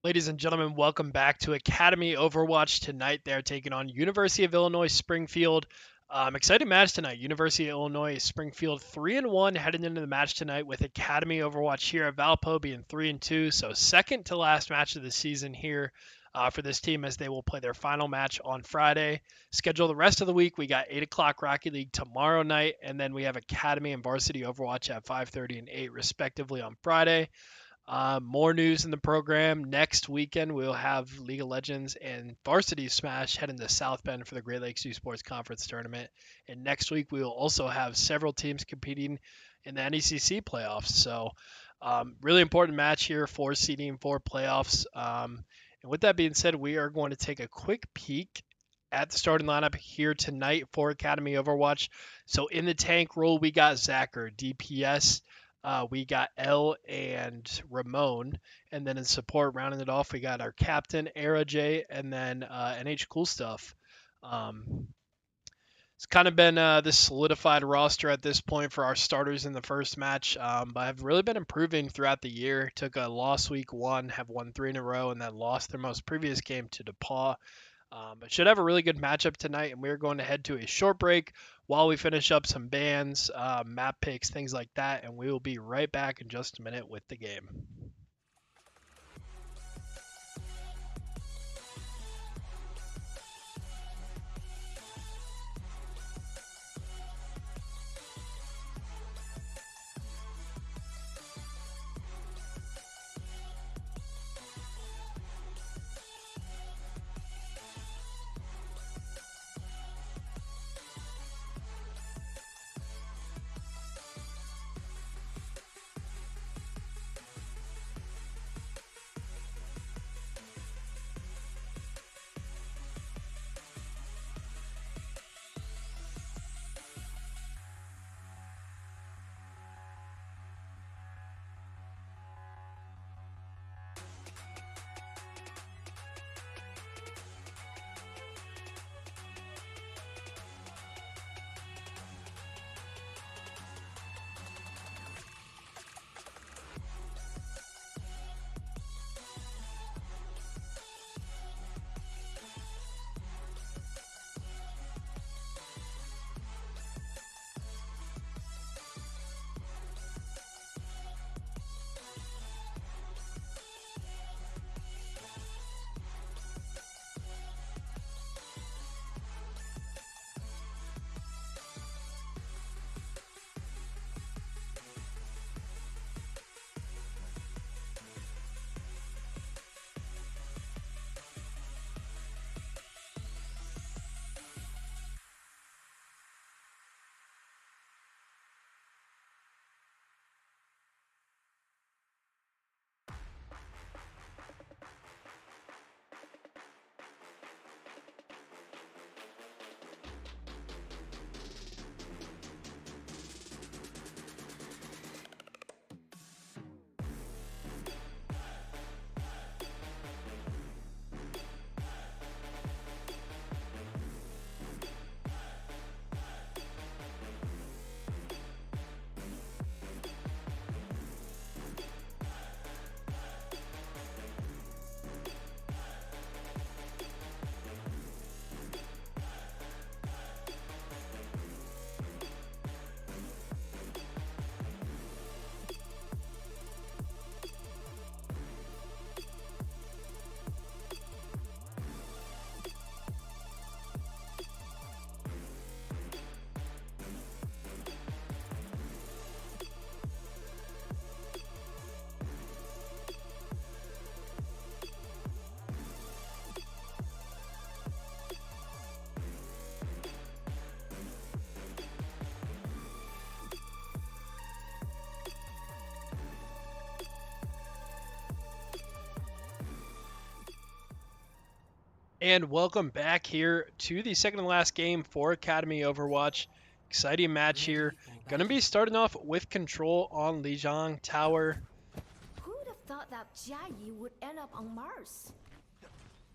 Ladies and gentlemen, welcome back to Academy Overwatch. Tonight they're taking on University of Illinois Springfield. Exciting match tonight. University of Illinois Springfield 3-1 heading into the match tonight, with Academy Overwatch here at Valpo being 3-2. So second to last match of the season here for this team, as they will play their final match on Friday. Schedule the rest of the week. We got 8 o'clock Rocket League tomorrow night, and then we have Academy and Varsity Overwatch at 5:30 and 8 respectively on Friday. More news in the program. Next weekend, we'll have League of Legends and Varsity Smash heading to South Bend for the Great Lakes Esports Conference Tournament. And next week, we will also have several teams competing in the NECC playoffs. So, really important match here for seeding for playoffs. And with that being said, we are going to take a quick peek at the starting lineup here tonight for Academy Overwatch. So, in the tank role, we got Zacher, DPS. We got L and Ramon, and then in support, rounding it off, we got our captain Era J, and then NH Cool Stuff. It's kind of been this solidified roster at this point for our starters in the first match, but have really been improving throughout the year. Took a loss week 1, have won 3 in a row, and then lost their most previous game to DePaul. But should have a really good matchup tonight, and we're going to head to a short break while we finish up some bans, map picks, things like that, and we will be right back in just a minute with the game. And welcome back here to the second to last game for Academy Overwatch. Exciting match here. Gonna be starting off with control on Lijiang Tower. Who would have thought that Jiayi would end up on Mars?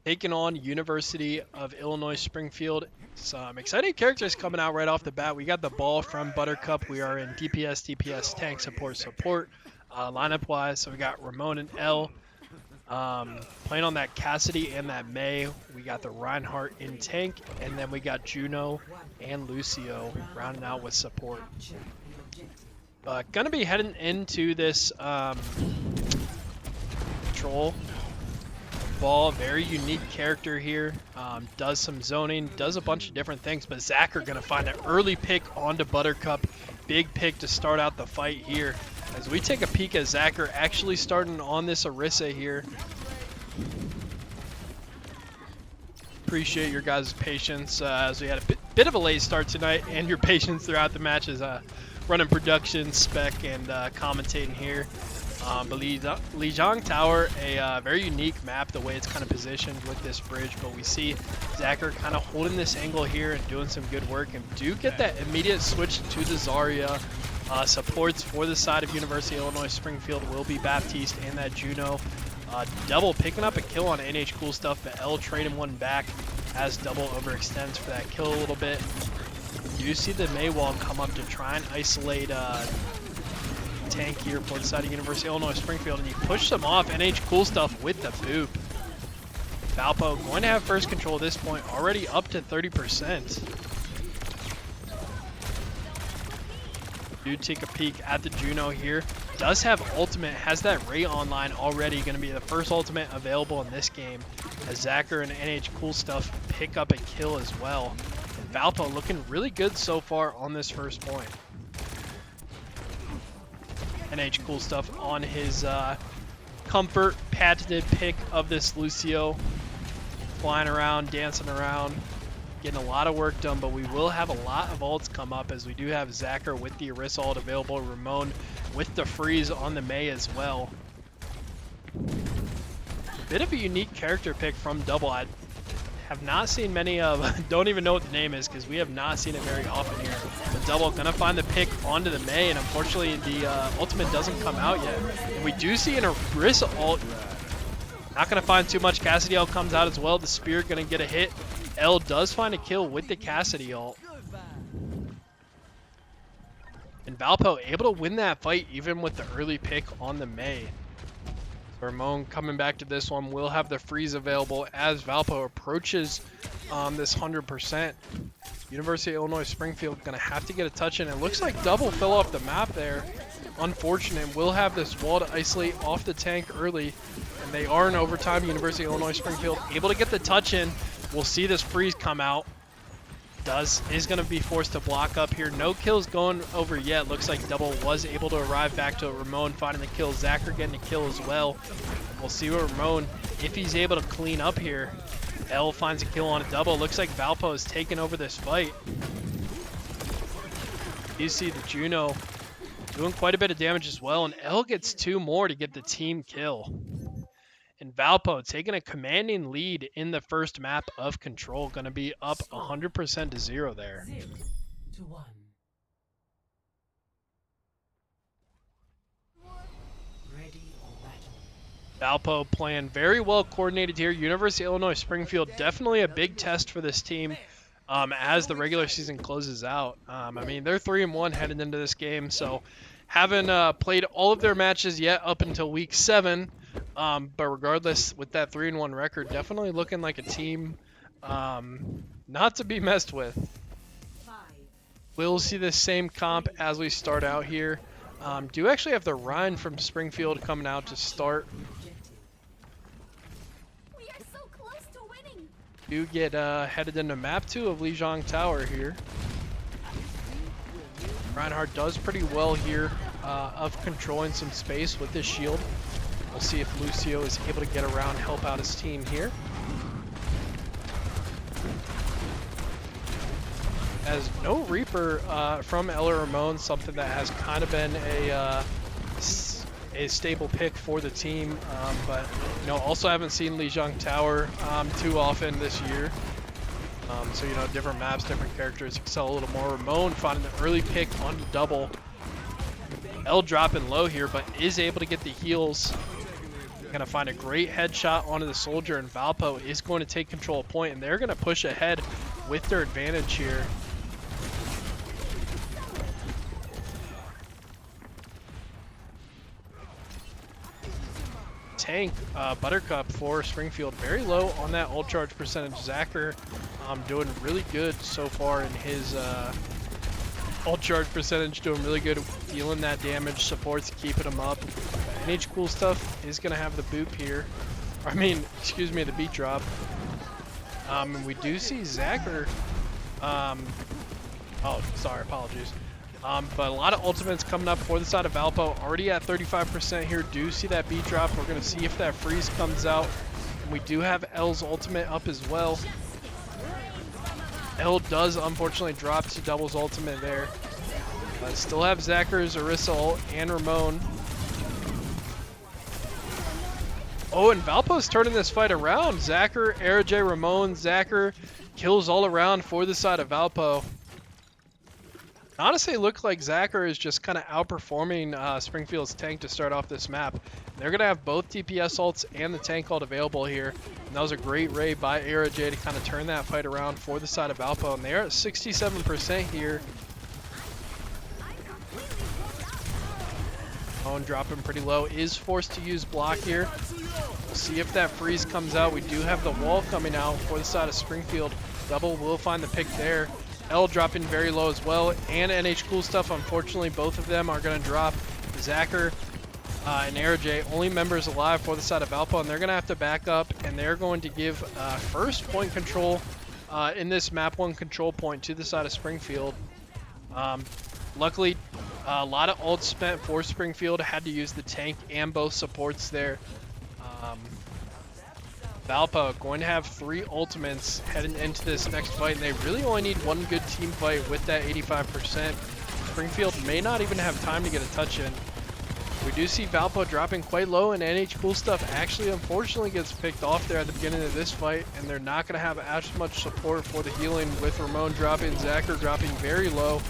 Taking on University of Illinois Springfield. Some exciting characters coming out right off the bat. We got the ball from Buttercup. We are in DPS, tank, support. Lineup wise, so we got Ramon and L. Playing on that Cassidy and that May. We got the Reinhardt in tank, and then we got Juno and Lucio rounding out with support. Gonna be heading into this control ball. Very unique character here. Does some zoning, does a bunch of different things, but Zach are gonna find an early pick onto Buttercup. Big pick to start out the fight here. As we take a peek at Zacher actually starting on this Orisa here. Appreciate your guys' patience as we had a bit of a late start tonight, and your patience throughout the match as running production, spec, and commentating here. But Lijiang Tower, a very unique map, the way it's kind of positioned with this bridge, but we see Zacher kind of holding this angle here and doing some good work, and do get that immediate switch to the Zarya. Supports for the side of University of Illinois Springfield will be Baptiste and that Juno. Double picking up a kill on NH Cool Stuff, but L trading one back as Double overextends for that kill a little bit. You see the Maywall come up to try and isolate tank here for the side of University of Illinois Springfield, and you push them off. NH Cool Stuff with the boop. Valpo going to have first control at this point, already up to 30%. Do take a peek at the Juno here. Does have ultimate, has that Ray online already, going to be the first ultimate available in this game, as Zacher and NH Cool Stuff pick up a kill as well. And Valpo looking really good so far on this first point. NH Cool Stuff on his comfort patented pick of this Lucio, flying around, dancing around, getting a lot of work done, but we will have a lot of ults come up as we do have Zacher with the Orisa ult available, Ramon with the freeze on the May as well. Bit of a unique character pick from Double. I have not seen many of, don't even know what the name is because we have not seen it very often here. But Double gonna find the pick onto the May, and unfortunately the ultimate doesn't come out yet. And we do see an Orisa ult. Not gonna find too much. Cassidy ult comes out as well. The Spear gonna get a hit. L does find a kill with the Cassidy ult. And Valpo able to win that fight even with the early pick on the May. Ramon coming back to this one will have the freeze available as Valpo approaches this 100%. University of Illinois Springfield gonna have to get a touch in. It looks like Double fell off the map there. Unfortunate. Will have this wall to isolate off the tank early, and they are in overtime. University of Illinois Springfield able to get the touch in. We'll see this freeze come out. Is going to be forced to block up here. No kills going over yet. Looks like Double was able to arrive back to Ramon, finding the kill. Zacher getting a kill as well. We'll see what Ramon, if he's able to clean up here. L finds a kill on a Double. Looks like Valpo is taking over this fight. You see the Juno doing quite a bit of damage as well, and L gets 2 more to get the team kill. And Valpo taking a commanding lead in the first map of Control. Going to be up 100% to 0 there. 0-1. Ready or battle. Valpo playing very well coordinated here. University of Illinois Springfield, definitely a big test for this team as the regular season closes out. I mean, they're 3-1 heading into this game, so haven't played all of their matches yet up until week 7. But regardless, with that 3-1 record, definitely looking like a team not to be messed with. We'll see the same comp as we start out here. Do actually have the Ryan from Springfield coming out to start. We are so close to winning. Do get headed into map 2 of Lijiang Tower here. Reinhardt does pretty well here of controlling some space with his shield. We'll see if Lucio is able to get around, help out his team here. As no Reaper from Ella Ramon, something that has kind of been a stable pick for the team, but you know, also haven't seen Lijiang Tower too often this year. So you know, different maps, different characters excel a little more. Ramon finding the early pick on the double. L dropping low here, but is able to get the heals. Gonna find a great headshot onto the soldier, and Valpo is going to take control of point, and they're gonna push ahead with their advantage here. Tank Buttercup for Springfield very low on that ult charge percentage. Zacher doing really good so far in his ult charge percentage, doing really good dealing that damage, supports keeping him up. NH Cool Stuff is gonna have the boop here. I mean, excuse me, the beat drop. And we do see Zacher. Oh, sorry, apologies. But a lot of ultimates coming up for the side of Valpo. Already at 35% here. Do see that beat drop. We're going to see if that freeze comes out. And we do have L's ultimate up as well. L does unfortunately drop to doubles ultimate there. Still have Zacher's Orisa ult and Ramon. Oh, and Valpo's turning this fight around. Zacher, AeroJ, Ramon, Zacher. Kills all around for the side of Valpo. Honestly, it looked like Zacher is just kind of outperforming Springfield's tank to start off this map. They're going to have both TPS ults and the tank ult available here. And that was a great raid by AeroJ to kind of turn that fight around for the side of Valpo. And they're at 67% here. Owen dropping pretty low. Is forced to use block here. We'll see if that freeze comes out. We do have the wall coming out for the side of Springfield. Double will find the pick there. L dropping very low as well, and NH Cool Stuff, unfortunately, both of them are going to drop. Zacher and AeroJ, only members alive for the side of Valpo, and they're going to have to back up, and they're going to give first point control in this map 1 control point to the side of Springfield. Luckily, a lot of ults spent for Springfield, had to use the tank and both supports there. Valpo going to have 3 ultimates heading into this next fight, and they really only need one good team fight with that 85%. Springfield may not even have time to get a touch in. We do see Valpo dropping quite low, and NH Cool Stuff actually unfortunately gets picked off there at the beginning of this fight, and they're not going to have as much support for the healing with Ramon dropping, Zacher dropping very low.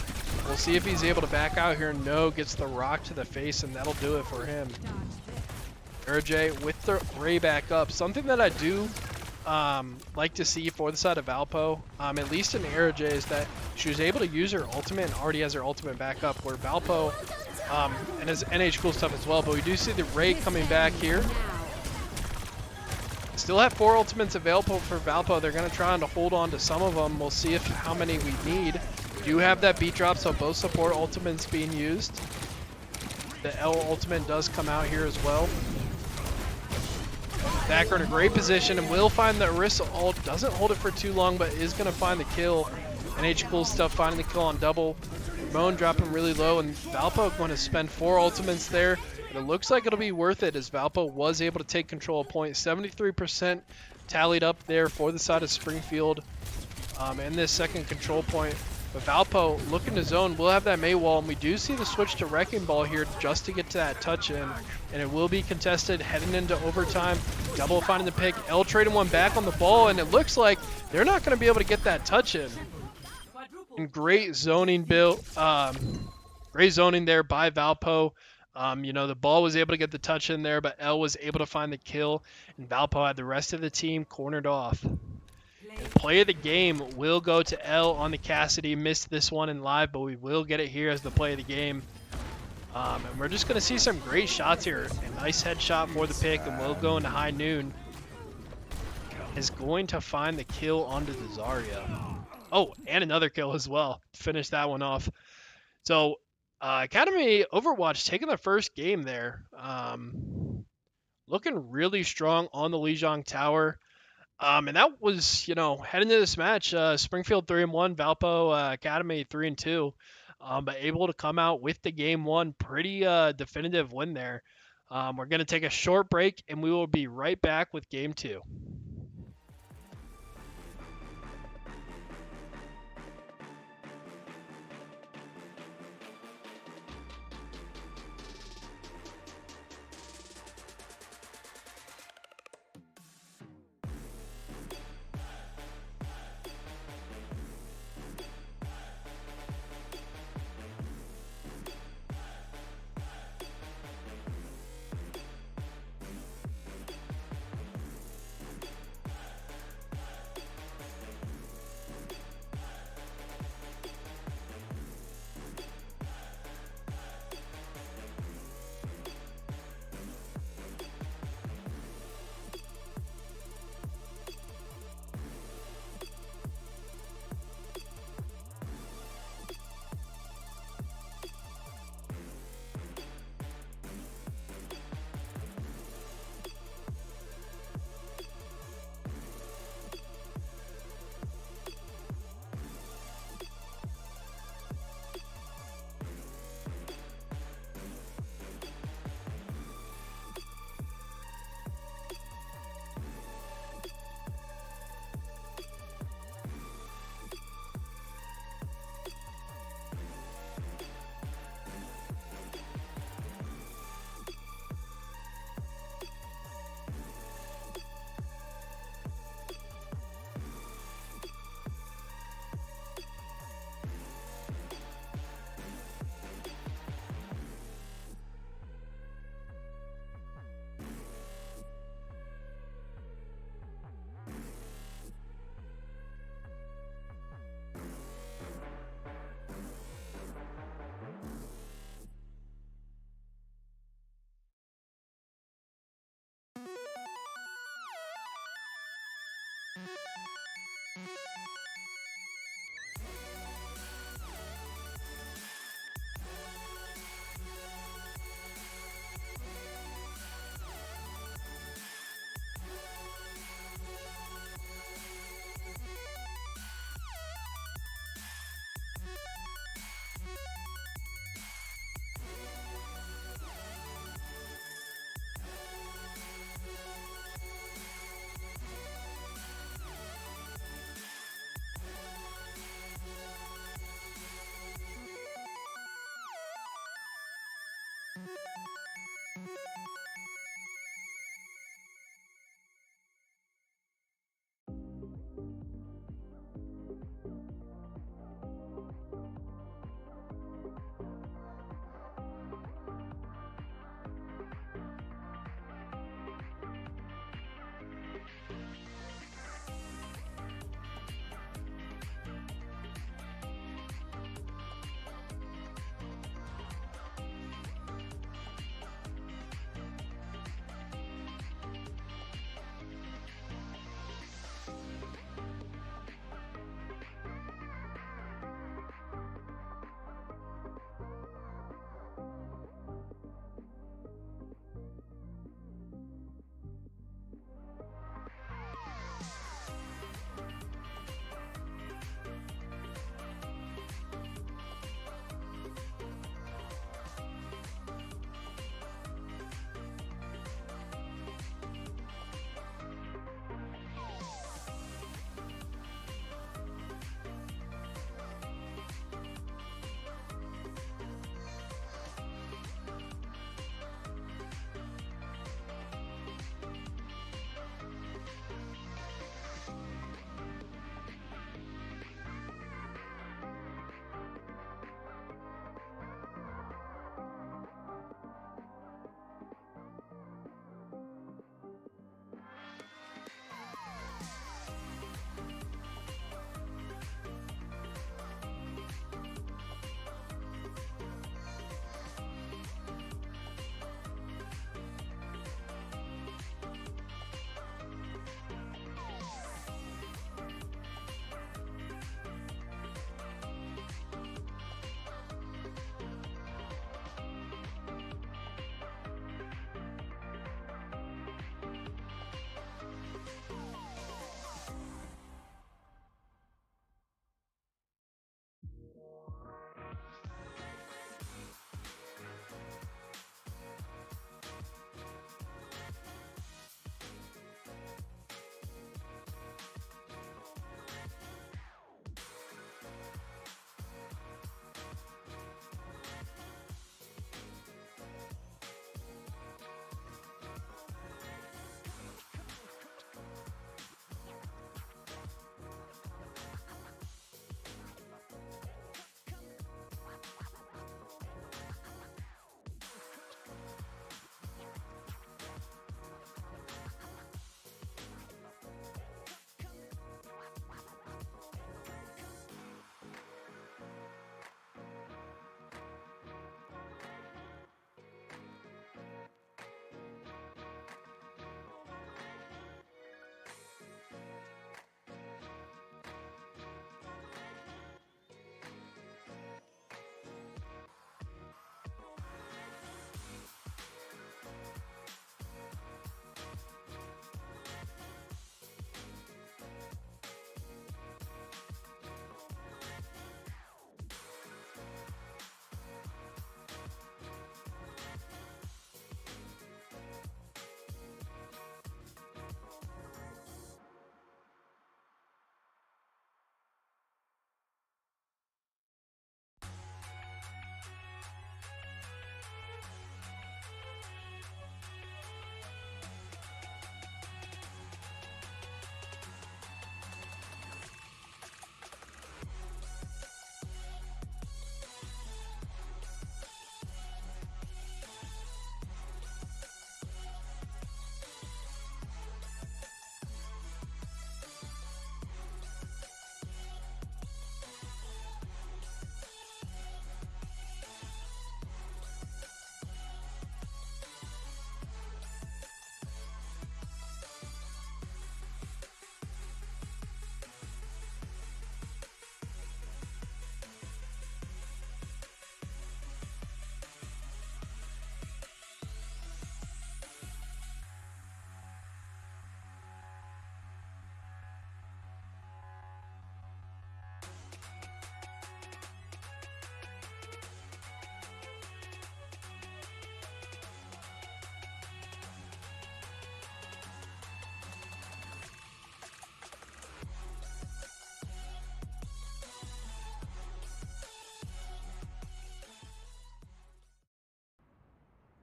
We'll see if he's able to back out here. No, gets the rock to the face, and that'll do it for him. AeroJ with the Ray back up. Something that I do like to see for the side of Valpo, at least in AeroJ, is that she was able to use her ultimate and already has her ultimate back up, where Valpo, and has NH Cool Stuff as well, but we do see the Ray coming back here. Still have 4 ultimates available for Valpo. They're going to try to hold on to some of them. We'll see if how many we need. We do have that beat drop, so both support ultimates being used. The L ultimate does come out here as well. Zacher in a great position and will find the Orisa ult. Doesn't hold it for too long, but is going to find the kill. NH Cool Stuff finding the kill on double. Ramon dropping really low, and Valpo going to spend 4 ultimates there. And it looks like it'll be worth it, as Valpo was able to take control of point. 73% tallied up there for the side of Springfield in this second control point. But Valpo looking to zone, will have that May wall, and we do see the switch to Wrecking Ball here just to get to that touch in. And it will be contested heading into overtime. Double finding the pick, L trading one back on the ball, and it looks like they're not going to be able to get that touch in. And great zoning build, great zoning there by Valpo. You know, the ball was able to get the touch in there, but L was able to find the kill, and Valpo had the rest of the team cornered off. And play of the game will go to L on the Cassidy. Missed this one in live, but we will get it here as the play of the game. And we're just going to see some great shots here. A nice headshot for the pick, and we'll go into high noon. Is going to find the kill onto the Zarya. Oh, and another kill as well. Finish that one off. So, Academy Overwatch taking the first game there. Looking really strong on the Lijiang Tower. And that was, you know, heading into this match, Springfield 3-1, Valpo Academy 3-2. But able to come out with the game 1, pretty definitive win there. We're going to take a short break, and we will be right back with game 2.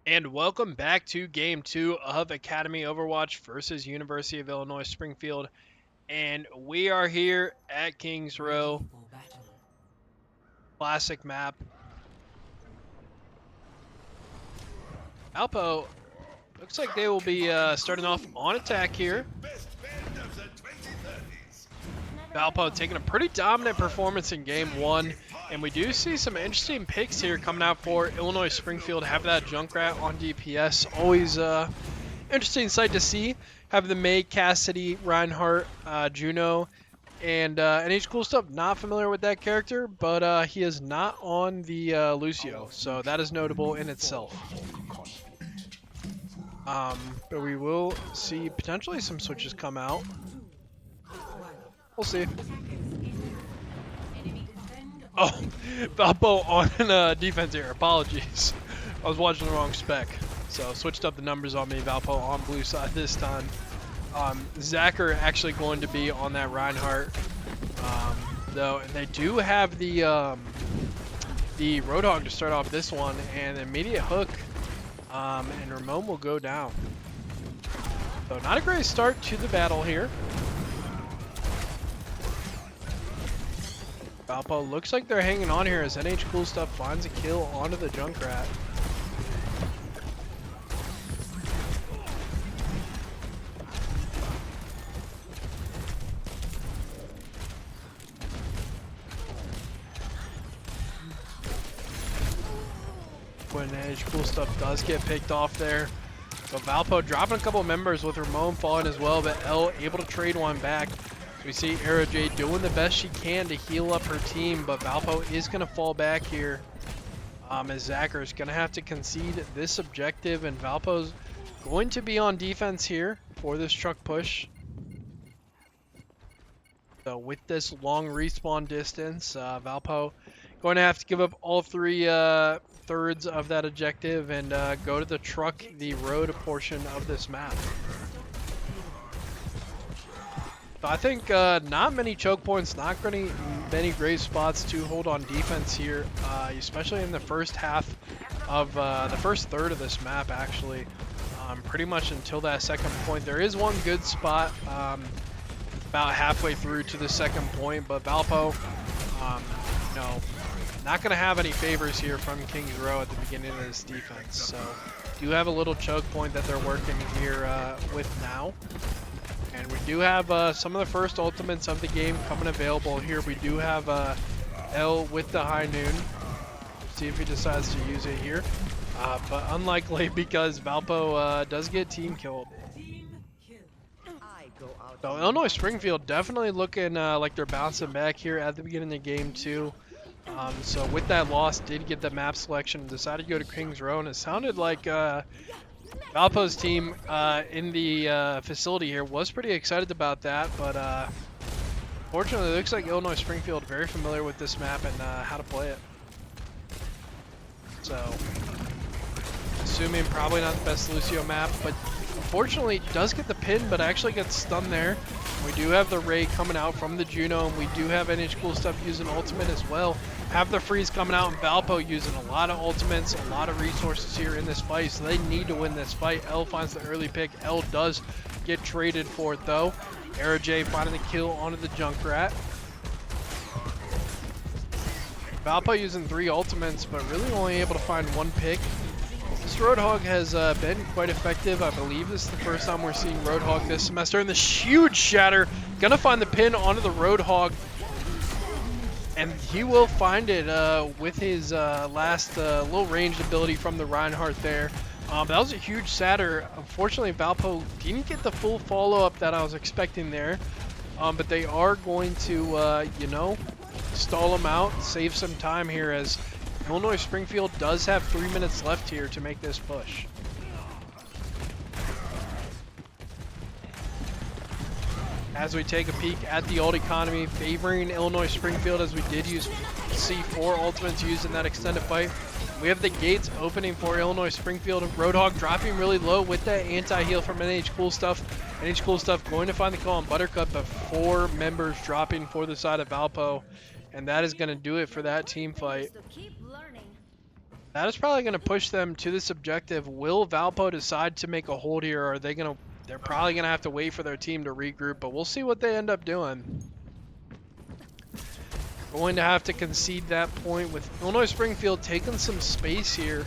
And welcome back to Game 2 of Academy Overwatch versus University of Illinois Springfield. And we are here at Kings Row. Ready for battle. Classic map. Valpo, looks like they will be starting off on attack here. Valpo taking a pretty dominant performance in Game 1. And we do see some interesting picks here coming out for Illinois Springfield. Have that Junkrat on DPS. Always interesting sight to see. Have the May, Cassidy, Reinhardt, Juno, and NH Cool Stuff. Not familiar with that character, but he is not on the Lucio. So that is notable in itself. But we will see potentially some switches come out. We'll see. Oh, Valpo on defense here. Apologies. I was watching the wrong spec. So switched up the numbers on me. Valpo on blue side this time. Zacher actually going to be on that Reinhardt. Though, and they do have the Roadhog to start off this one. And immediate hook. And Ramon will go down. So not a great start to the battle here. Valpo looks like they're hanging on here as NH Cool Stuff finds a kill onto the Junkrat. When NH Cool Stuff does get picked off there. So Valpo dropping a couple of members with Ramon falling as well, but L able to trade one back. We see AeroJ doing the best she can to heal up her team, but Valpo is going to fall back here as Zacher is going to have to concede this objective, and Valpo's going to be on defense here for this truck push. So with this long respawn distance, Valpo going to have to give up all three thirds of that objective and go to the truck, the road portion of this map. I think not many choke points, not many great spots to hold on defense here, especially in the first half of the first third of this map, actually. Pretty much until that second point. There is one good spot about halfway through to the second point, but Valpo, no, not going to have any favors here from Kings Row at the beginning of this defense. So do have a little choke point that they're working here with now. And we do have some of the first ultimates of the game coming available here. We do have L with the High Noon. See if he decides to use it here. But unlikely because Valpo does get team killed. So Illinois Springfield definitely looking like they're bouncing back here at the beginning of game 2. So with that loss, did get the map selection and decided to go to Kings Row. And it sounded like Valpo's team in the facility here was pretty excited about that, but fortunately it looks like Illinois Springfield very familiar with this map and how to play it. So, assuming probably not the best Lucio map, but unfortunately does get the pin, but actually gets stunned there. We do have the Ray coming out from the Juno, and we do have NH Cool Stuff using ultimate as well. Have the freeze coming out, and Valpo using a lot of ultimates, a lot of resources here in this fight, so they need to win this fight. L finds the early pick. L does get traded for it though. AeroJ finding the kill onto the Junkrat. Valpo using 3 ultimates, but really only able to find 1 pick. This Roadhog has been quite effective. I believe this is the first time we're seeing Roadhog this semester. And this huge shatter, gonna find the pin onto the Roadhog. And he will find it with his last little ranged ability from the Reinhardt there. That was a huge shatter. Unfortunately, Valpo didn't get the full follow-up that I was expecting there. But they are going to, you know, stall him out, save some time here as Illinois Springfield does have 3 minutes left here to make this push. As we take a peek at the ult economy, favoring Illinois Springfield as we did see 4 ultimates used in that extended fight. We have the gates opening for Illinois Springfield. Roadhog dropping really low with that anti-heal from NH Cool Stuff. NH Cool Stuff going to find the call on Buttercup, but 4 members dropping for the side of Valpo. And that is going to do it for that team fight. That is probably going to push them to this objective. Will Valpo decide to make a hold here, or are they going to... They're probably going to have to wait for their team to regroup, but we'll see what they end up doing. Going to have to concede that point with Illinois Springfield taking some space here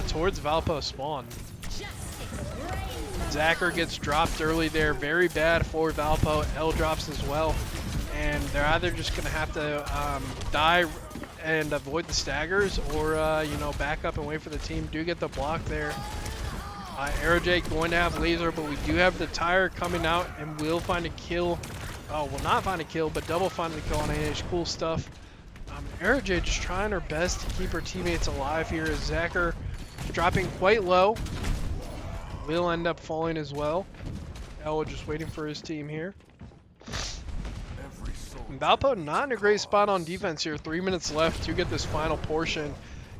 towards Valpo spawn. Zacher gets dropped early there. Very bad for Valpo. L drops as well. And they're either just going to have to die and avoid the staggers, or you know, back up and wait for the team. Do get the block there. AeroJ going to have laser, but we do have the tire coming out and will find a kill. Oh, will not find a kill, but double find the kill on AH. Cool stuff. AeroJ just trying her best to keep her teammates alive here. Zacher dropping quite low. Will end up falling as well. L just waiting for his team here. Valpo not in a great spot on defense here. 3 minutes left to get this final portion.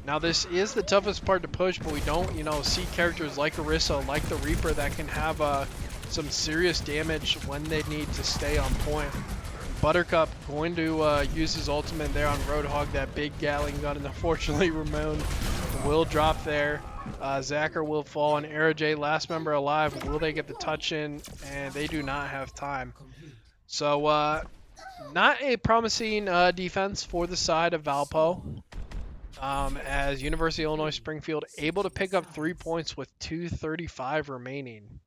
Now this is the toughest part to push, but we don't, you know, see characters like Orisa, like the Reaper, that can have some serious damage when they need to stay on point. Buttercup going to use his ultimate there on Roadhog, that big Gatling gun, and unfortunately Ramon will drop there. Zacher will fall, and AeroJ, last member alive. Will they get the touch in? And they do not have time. So not a promising defense for the side of Valpo. As University of Illinois Springfield able to pick up 3 points with 2:35 remaining.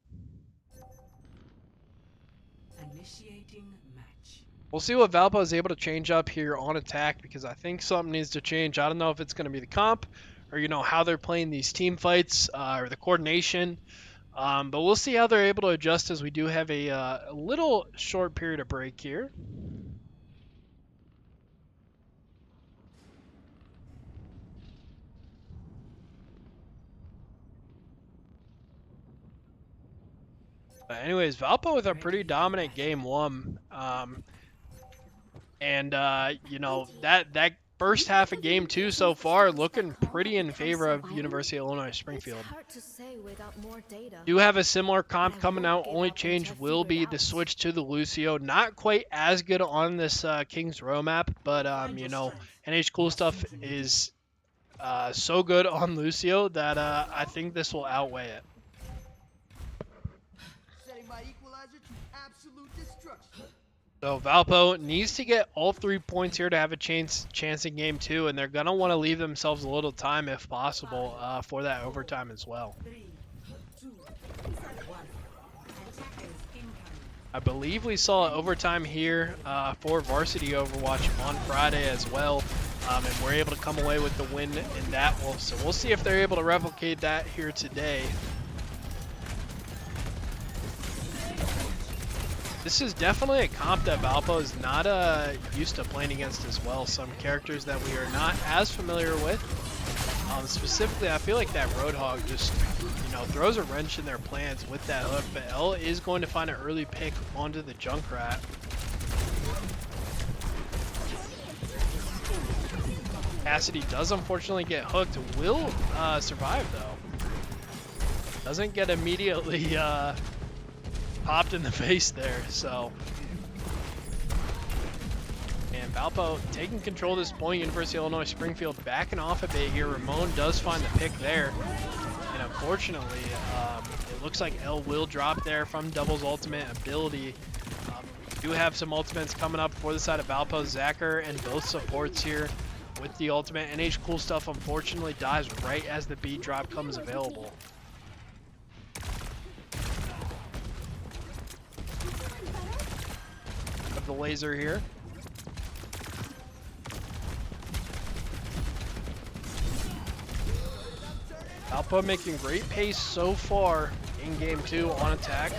Initiating match. We'll see what Valpo is able to change up here on attack, because I think something needs to change. I don't know if it's going to be the comp, or you know, how they're playing these team fights, or the coordination. But we'll see how they're able to adjust, as we do have a little short period of break here. But anyways, Valpo with a pretty dominant game one. You know, that first half of game two so far looking pretty in favor of University of Illinois Springfield. It's hard to say without more data. Do have a similar comp coming out. Only change will be the switch to the Lucio. Not quite as good on this King's Row map, but you know, NH Cool Stuff is so good on Lucio that I think this will outweigh it. So Valpo needs to get all 3 points here to have a chance in game two, and they're going to want to leave themselves a little time if possible for that overtime as well. 3, 2, 1. Attackers incoming. I believe we saw overtime here for Varsity Overwatch on Friday as well, and we're able to come away with the win in that one. So we'll see if they're able to replicate that here today. This is definitely a comp that Valpo is not used to playing against as well. Some characters that we are not as familiar with. Specifically, I feel like that Roadhog just, you know, throws a wrench in their plans with that hook. But L is going to find an early pick onto the Junkrat. Cassidy does unfortunately get hooked. Will survive though. Doesn't get immediately popped in the face there, so. And Valpo taking control of this point. University of Illinois Springfield backing off a bit here. Ramon does find the pick there. And unfortunately, it looks like L will drop there from Double's ultimate ability. We do have some ultimates coming up for the side of Valpo. Zacher and both supports here with the ultimate. NH Cool Stuff unfortunately dies right as the B drop comes available. The laser here. Valpo making great pace so far in game two on attack.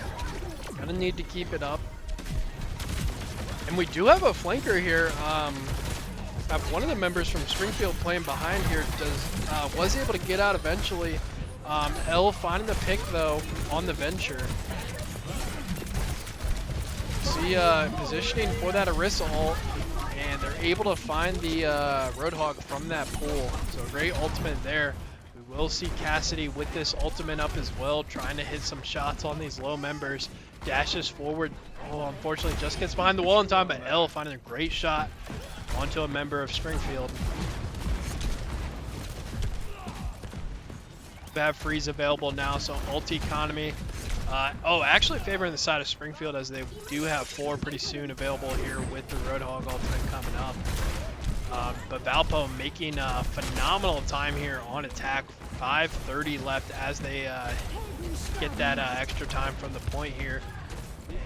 Gonna need to keep it up. And we do have a flanker here. Have one of the members from Springfield playing behind here. Was able to get out eventually. L finding the pick though on the Venture. See positioning for that Orisa ult, and they're able to find the Roadhog from that pool. So great ultimate there. We will see Cassidy with this ultimate up as well, trying to hit some shots on these low members. Dashes forward. Oh, unfortunately just gets behind the wall in time, but L finding a great shot onto a member of Springfield. We have freeze available now, so ulti economy. Oh, actually favoring the side of Springfield as they do have 4 pretty soon available here with the Roadhog ultimate coming up. But Valpo making phenomenal time here on attack. 5:30 left as they get that extra time from the point here.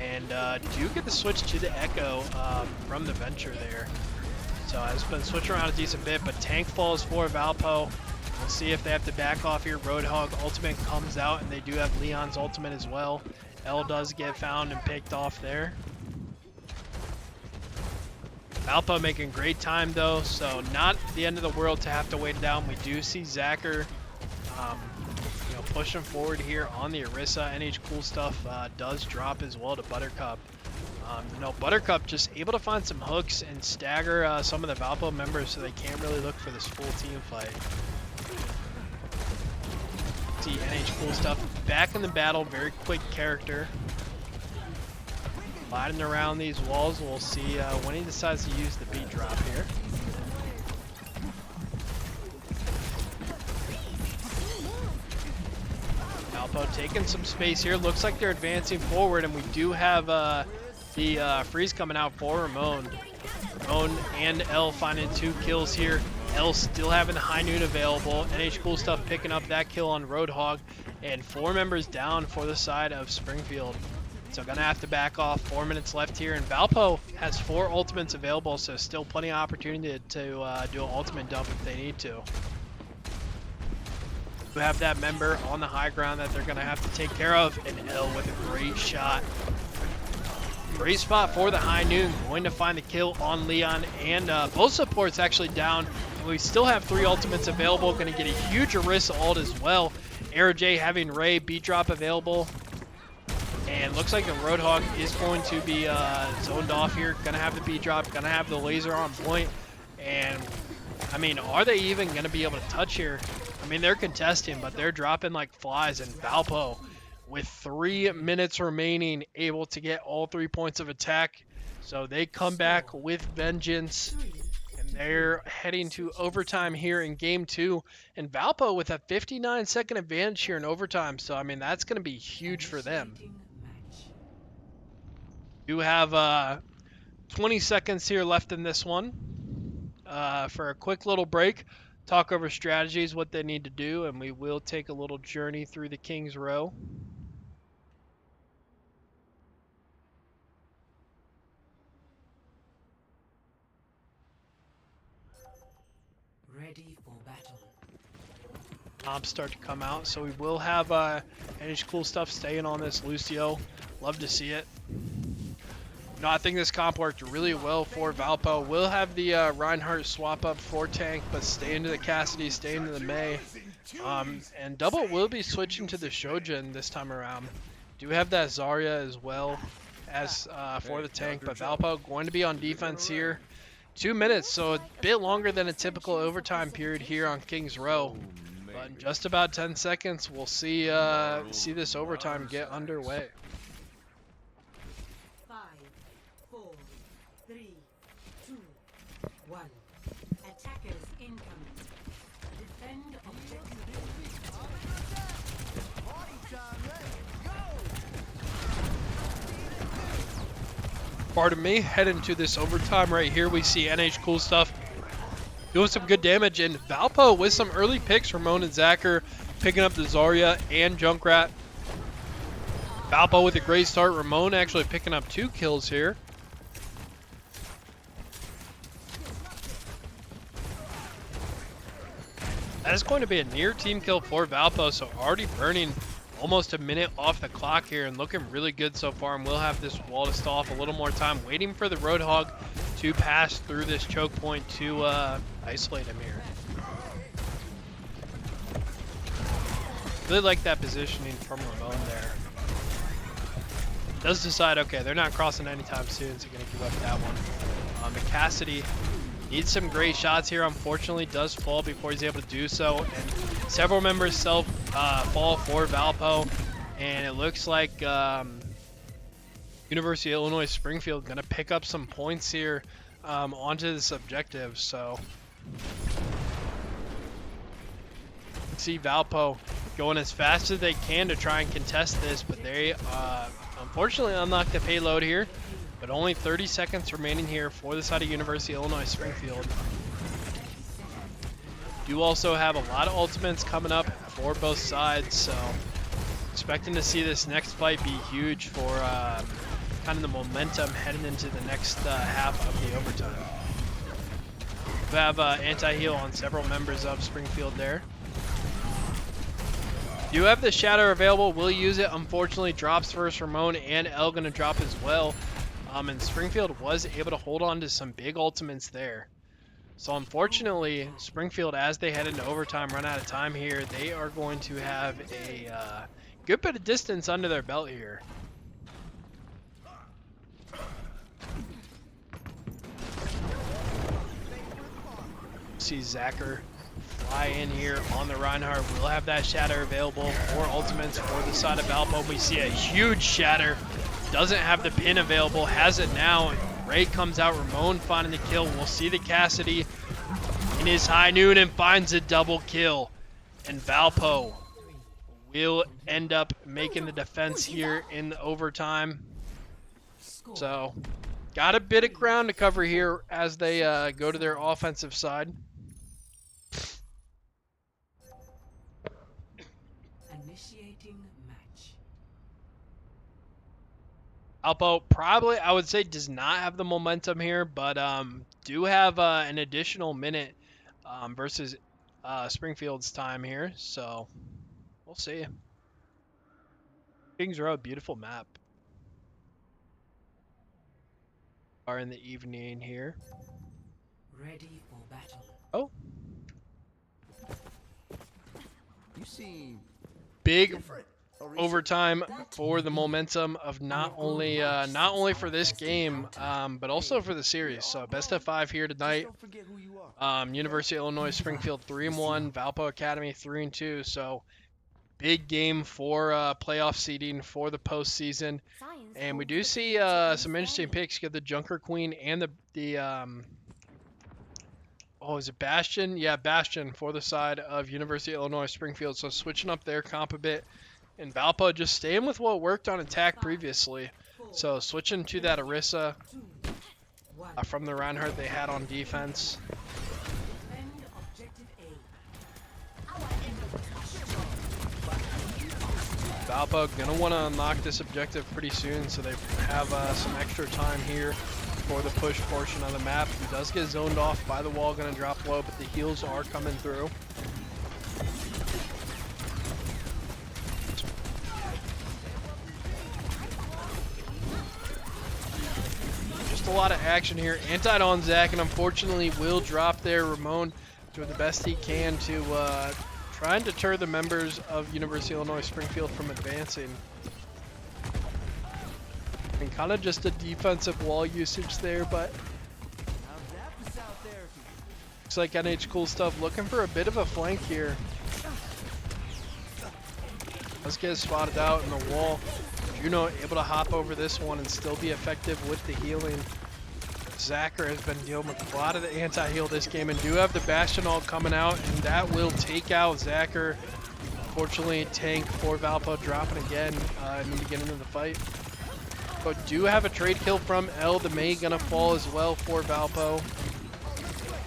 And do get the switch to the Echo from the Venture there. So it's been switching around a decent bit, but tank falls for Valpo. We'll see if they have to back off here. Roadhog ultimate comes out, and they do have Leon's ultimate as well. L does get found and picked off there. Valpo making great time though, so not the end of the world to have to wait it down. We do see Zacher pushing forward here on the Orisa. NH Cool Stuff does drop as well to Buttercup. Buttercup just able to find some hooks and stagger some of the Valpo members so they can't really look for this full team fight. See NH Cool Stuff back in the battle, very quick character. Sliding around these walls, we'll see when he decides to use the beat drop here. Valpo taking some space here. Looks like they're advancing forward, and we do have the freeze coming out for Ramon. Ramon and L finding 2 kills here. L still having the high noon available. NH Cool Stuff picking up that kill on Roadhog, and 4 members down for the side of Springfield. So gonna have to back off. 4 minutes left here, and Valpo has 4 ultimates available, so still plenty of opportunity to do an ultimate dump if they need to. We have that member on the high ground that they're gonna have to take care of, and L with a great shot. Great spot for the high noon, going to find the kill on Leon, and both supports actually down. We still have 3 ultimates available, going to get a huge Orisa ult as well. Arrow J having Ray beat drop available, and looks like the Roadhog is going to be zoned off here. Going to have the beat drop, going to have the laser on point, and I mean, are they even going to be able to touch here? I mean, they're contesting, but they're dropping like flies, and Valpo, with 3 minutes remaining, able to get all 3 points of attack. So they come back with vengeance, and they're heading to overtime here in game 2. And Valpo with a 59-second advantage here in overtime. So, I mean, that's going to be huge for them. You have 20 seconds here left in this one for a quick little break. Talk over strategies, what they need to do, and we will take a little journey through the King's Row. Ready for battle. Comps start to come out, so we will have NH Cool Stuff staying on this Lucio. Love to see it. No, I think this comp worked really well for Valpo. We'll have the Reinhardt swap up for tank, but stay into the Cassidy, stay into the Mei. And Double will be switching to the Shojin this time around. Do have that Zarya as well as for the tank, but Valpo going to be on defense here. 2 minutes, so a bit longer than a typical overtime period here on King's Row. But in just about 10 seconds, we'll see this overtime get underway. 5, 4, 3, 2, 1. Attackers incoming. Defend objective. Pardon me, heading to this overtime right here. We see NH Cool Stuff doing some good damage, and Valpo with some early picks. Ramon and Zacher picking up the Zarya and Junkrat. Valpo with a great start. Ramon actually picking up 2 kills here. That is going to be a near team kill for Valpo, so already burning almost a minute off the clock here and looking really good so far. And we'll have this wall to stall off a little more time, waiting for the Roadhog to pass through this choke point to isolate him here. Really like that positioning from Ramon there. Does decide, okay, they're not crossing anytime soon, so going to give up that one. The Cassidy needs some great shots here. Unfortunately, does fall before he's able to do so. And several members fall for Valpo. And it looks like University of Illinois Springfield going to pick up some points here onto this objective. So see Valpo going as fast as they can to try and contest this, but they unfortunately unlocked the payload here. But only 30 seconds remaining here for the side of University of Illinois Springfield. Do also have a lot of ultimates coming up for both sides, so expecting to see this next fight be huge for kind of the momentum heading into the next half of the overtime. We have anti-heal on several members of Springfield there. You have the Shatter available, will use it. Unfortunately, drops first. Ramon and El gonna drop as well. And Springfield was able to hold on to some big ultimates there. So unfortunately, Springfield, as they head into overtime, run out of time here, they are going to have a good bit of distance under their belt here. See Zacher fly in here on the Reinhardt. We'll have that Shatter available for ultimates for the side of Valpo. We see a huge Shatter. Doesn't have the pin available, has it now. Ray comes out, Ramon finding the kill. We'll see the Cassidy in his high noon and finds a double kill. And Valpo will end up making the defense here in the overtime. So, got a bit of ground to cover here as they go to their offensive side. Initiating match. Valpo probably, I would say, does not have the momentum here, but do have an additional minute versus Springfield's time here, so we'll see. Kings Road, beautiful map. Are in the evening here. Ready for battle. Oh, You seem big different. overtime for the momentum of not only for this game, but also for the series. So best of 5 here tonight. Don't forget who you are. University of Illinois Springfield 3-1, Valpo Academy 3-2. So big game for playoff seeding for the postseason. And we do see some interesting picks. You got the Junker Queen and the oh, is it Bastion? Yeah, Bastion for the side of University of Illinois Springfield. So switching up their comp a bit. And Valpo just staying with what worked on attack previously. So switching to that Orisa from the Reinhardt they had on defense. Defend objective A. Valpo gonna want to unlock this objective pretty soon, so they have some extra time here for the push portion of the map. He does get zoned off by the wall, gonna drop low, but the heals are coming through. Just a lot of action here. Anti on Zach, and unfortunately will drop there. Ramon doing the best he can to try and deter the members of University of Illinois Springfield from advancing. And kind of just a defensive wall usage there, but looks like NH Cool Stuff looking for a bit of a flank here. Let's get spotted out in the wall. Juno able to hop over this one and still be effective with the healing. Zacher has been dealing with a lot of the anti-heal this game and do have the Bastion ult coming out, and that will take out Zacher. Unfortunately, tank for Valpo dropping again in the beginning of the fight. But do have a trade kill from El. The May gonna fall as well for Valpo.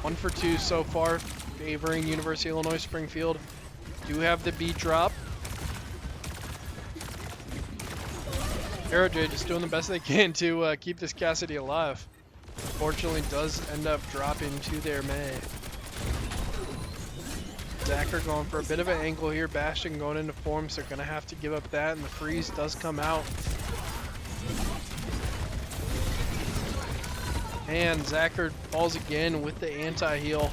1 for 2 so far, favoring University of Illinois Springfield. Do have the B drop. AeroJ just doing the best they can to keep this Cassidy alive. Unfortunately, does end up dropping to their May. Zacher going for a bit of an angle here. Bastion going into form, so they're gonna have to give up that, and the freeze does come out. And Zacher falls again with the anti-heal.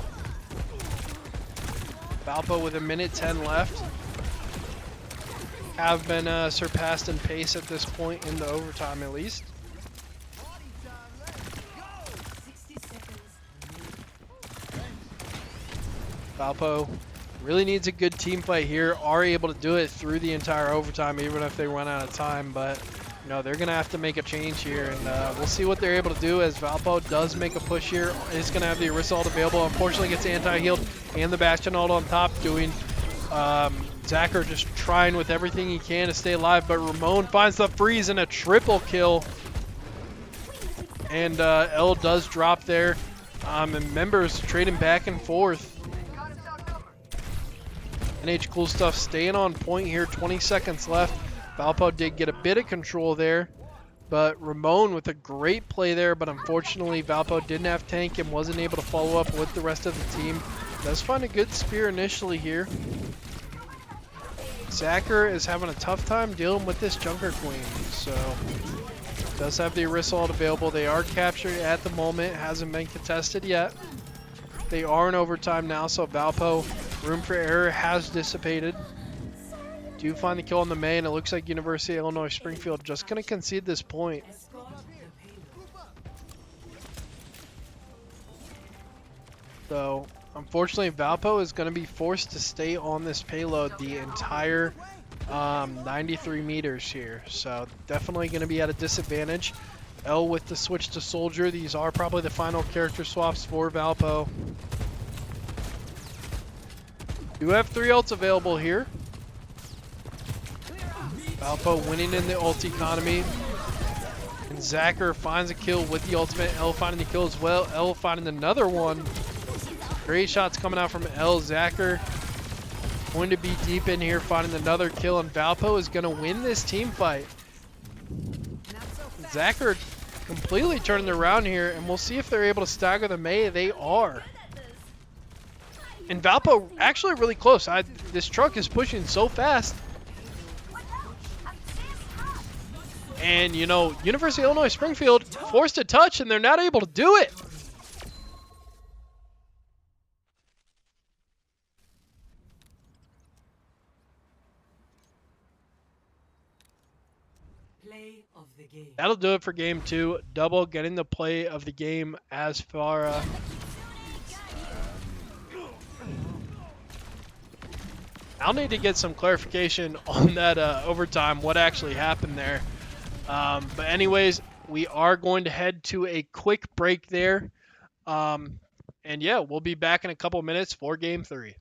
Valpo with 1:10 left. Have been surpassed in pace at this point in the overtime at least. 60 seconds. Valpo really needs a good team fight here. Are able to do it through the entire overtime even if they run out of time, but you know, they're going to have to make a change here, and we'll see what they're able to do as Valpo does make a push here. Is going to have the Orisa ult available. Unfortunately, gets anti-healed and the Bastion ult on top, doing Zacher just trying with everything he can to stay alive, but Ramon finds the freeze and a triple kill. And L does drop there. And members trading back and forth. NH Cool Stuff staying on point here, 20 seconds left. Valpo did get a bit of control there, but Ramon with a great play there, but unfortunately Valpo didn't have tank and wasn't able to follow up with the rest of the team. Does find a good spear initially here. Zacher is having a tough time dealing with this Junker Queen, so does have the Orisa ult available. They are captured at the moment, hasn't been contested yet. They are in overtime now, so Valpo, room for error has dissipated. Do find the kill on the Mei, and it looks like University of Illinois Springfield just going to concede this point. Escort the payload. So, unfortunately, Valpo is going to be forced to stay on this payload the entire 93 meters here. So, definitely going to be at a disadvantage. L with the switch to Soldier. These are probably the final character swaps for Valpo. Do have 3 ults available here. Valpo winning in the ult economy. And Zacher finds a kill with the ultimate. L finding the kill as well. L finding another one. Great shots coming out from L. Zacher going to be deep in here, finding another kill, and Valpo is going to win this team fight. Zacher completely turning around here, and we'll see if they're able to stagger the Mei. They are. And Valpo actually really close. This truck is pushing so fast. And, you know, University of Illinois Springfield forced to touch, and they're not able to do it. Play of the game. That'll do it for game 2. Double getting the play of the game as Farah. I'll need to get some clarification on that overtime, what actually happened there. But anyways, we are going to head to a quick break there. And yeah, we'll be back in a couple minutes for game 3.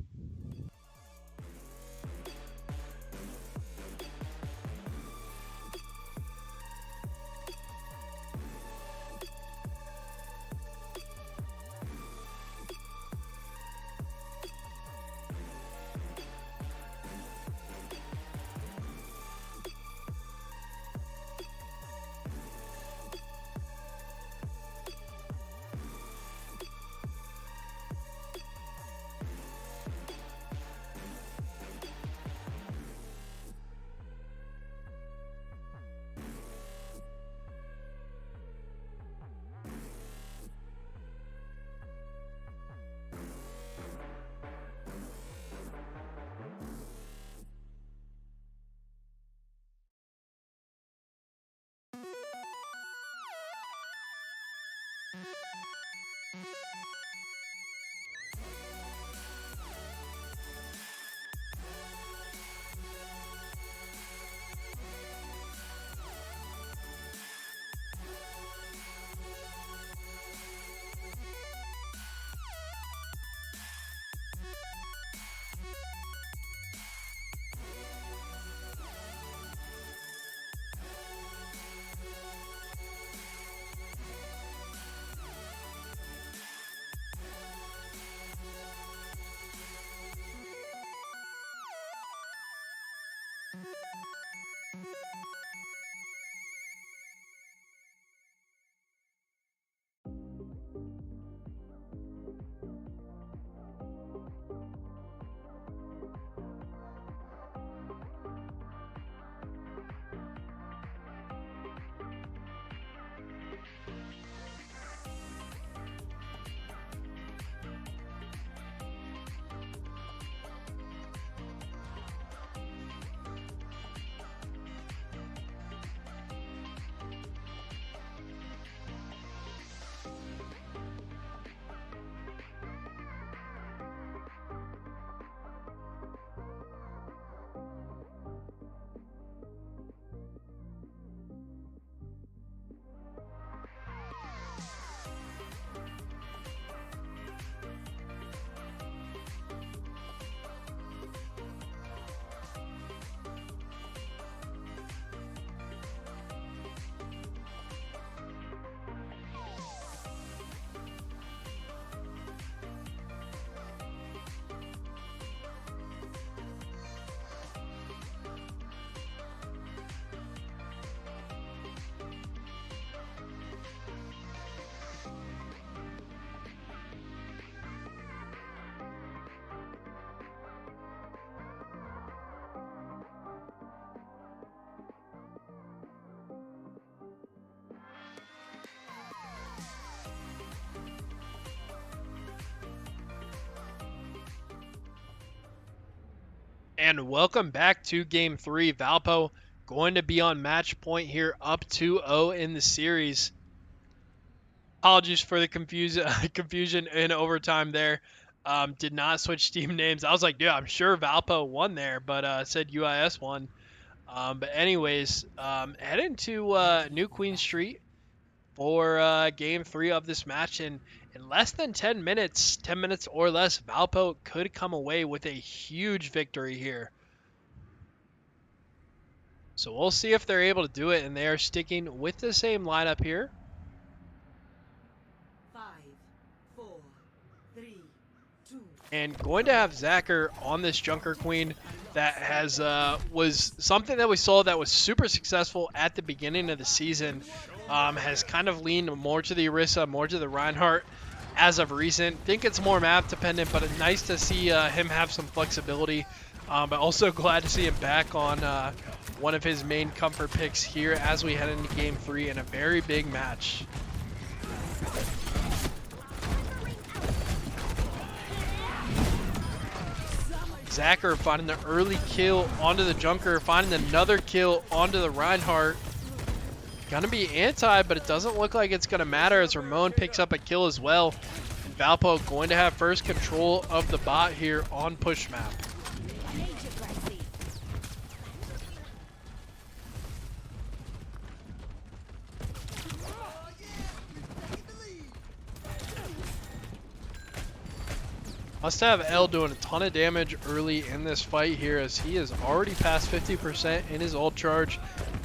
And welcome back to Game 3. Valpo going to be on match point here, up 2-0 in the series. Apologies for the confusion in overtime there. Did not switch team names. I was like, yeah, I'm sure Valpo won there, but said UIS won. But anyways, heading to New Queen Street for Game 3 of this match. And in less than 10 minutes or less, Valpo could come away with a huge victory here. So we'll see if they're able to do it, and they are sticking with the same lineup here. 5, 4, 3, 2. And going to have Zacher on this Junker Queen that has was something that we saw that was super successful at the beginning of the season. Has kind of leaned more to the Orisa, more to the Reinhardt as of recent. Think it's more map dependent, but it's nice to see him have some flexibility. But also glad to see him back on one of his main comfort picks here as we head into Game 3 in a very big match. Zacher finding the early kill onto the Junker, finding another kill onto the Reinhardt. Gonna be anti, but it doesn't look like it's gonna matter as Ramon picks up a kill as well. And Valpo going to have first control of the bot here on push map. Must have L doing a ton of damage early in this fight here, as he is already past 50% in his ult charge.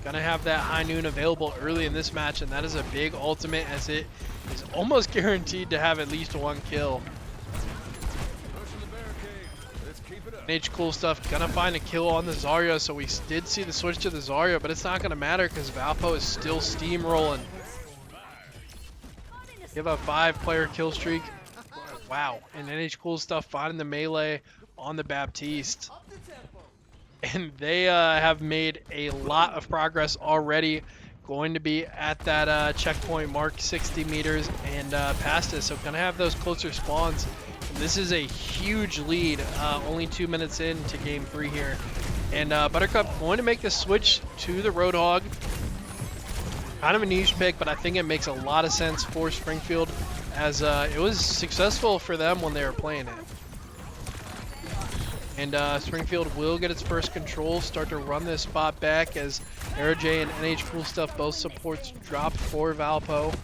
Gonna have that High Noon available early in this match, and that is a big ultimate, as it is almost guaranteed to have at least one kill. NH Cool Stuff gonna find a kill on the Zarya, so we did see the switch to the Zarya, but it's not gonna matter because Valpo is still steamrolling. Give a 5-player kill streak. Wow, and NH Cool Stuff finding the melee on the Baptiste. And they have made a lot of progress already. Going to be at that checkpoint mark, 60 meters and past it. So gonna have those closer spawns. And this is a huge lead, only 2 minutes into Game 3 here. And Buttercup going to make the switch to the Roadhog. Kind of a niche pick, but I think it makes a lot of sense for Springfield, as it was successful for them when they were playing it. And Springfield will get its first control, start to run this spot back as AeroJ and NH Cool Stuff both supports drop for Valpo.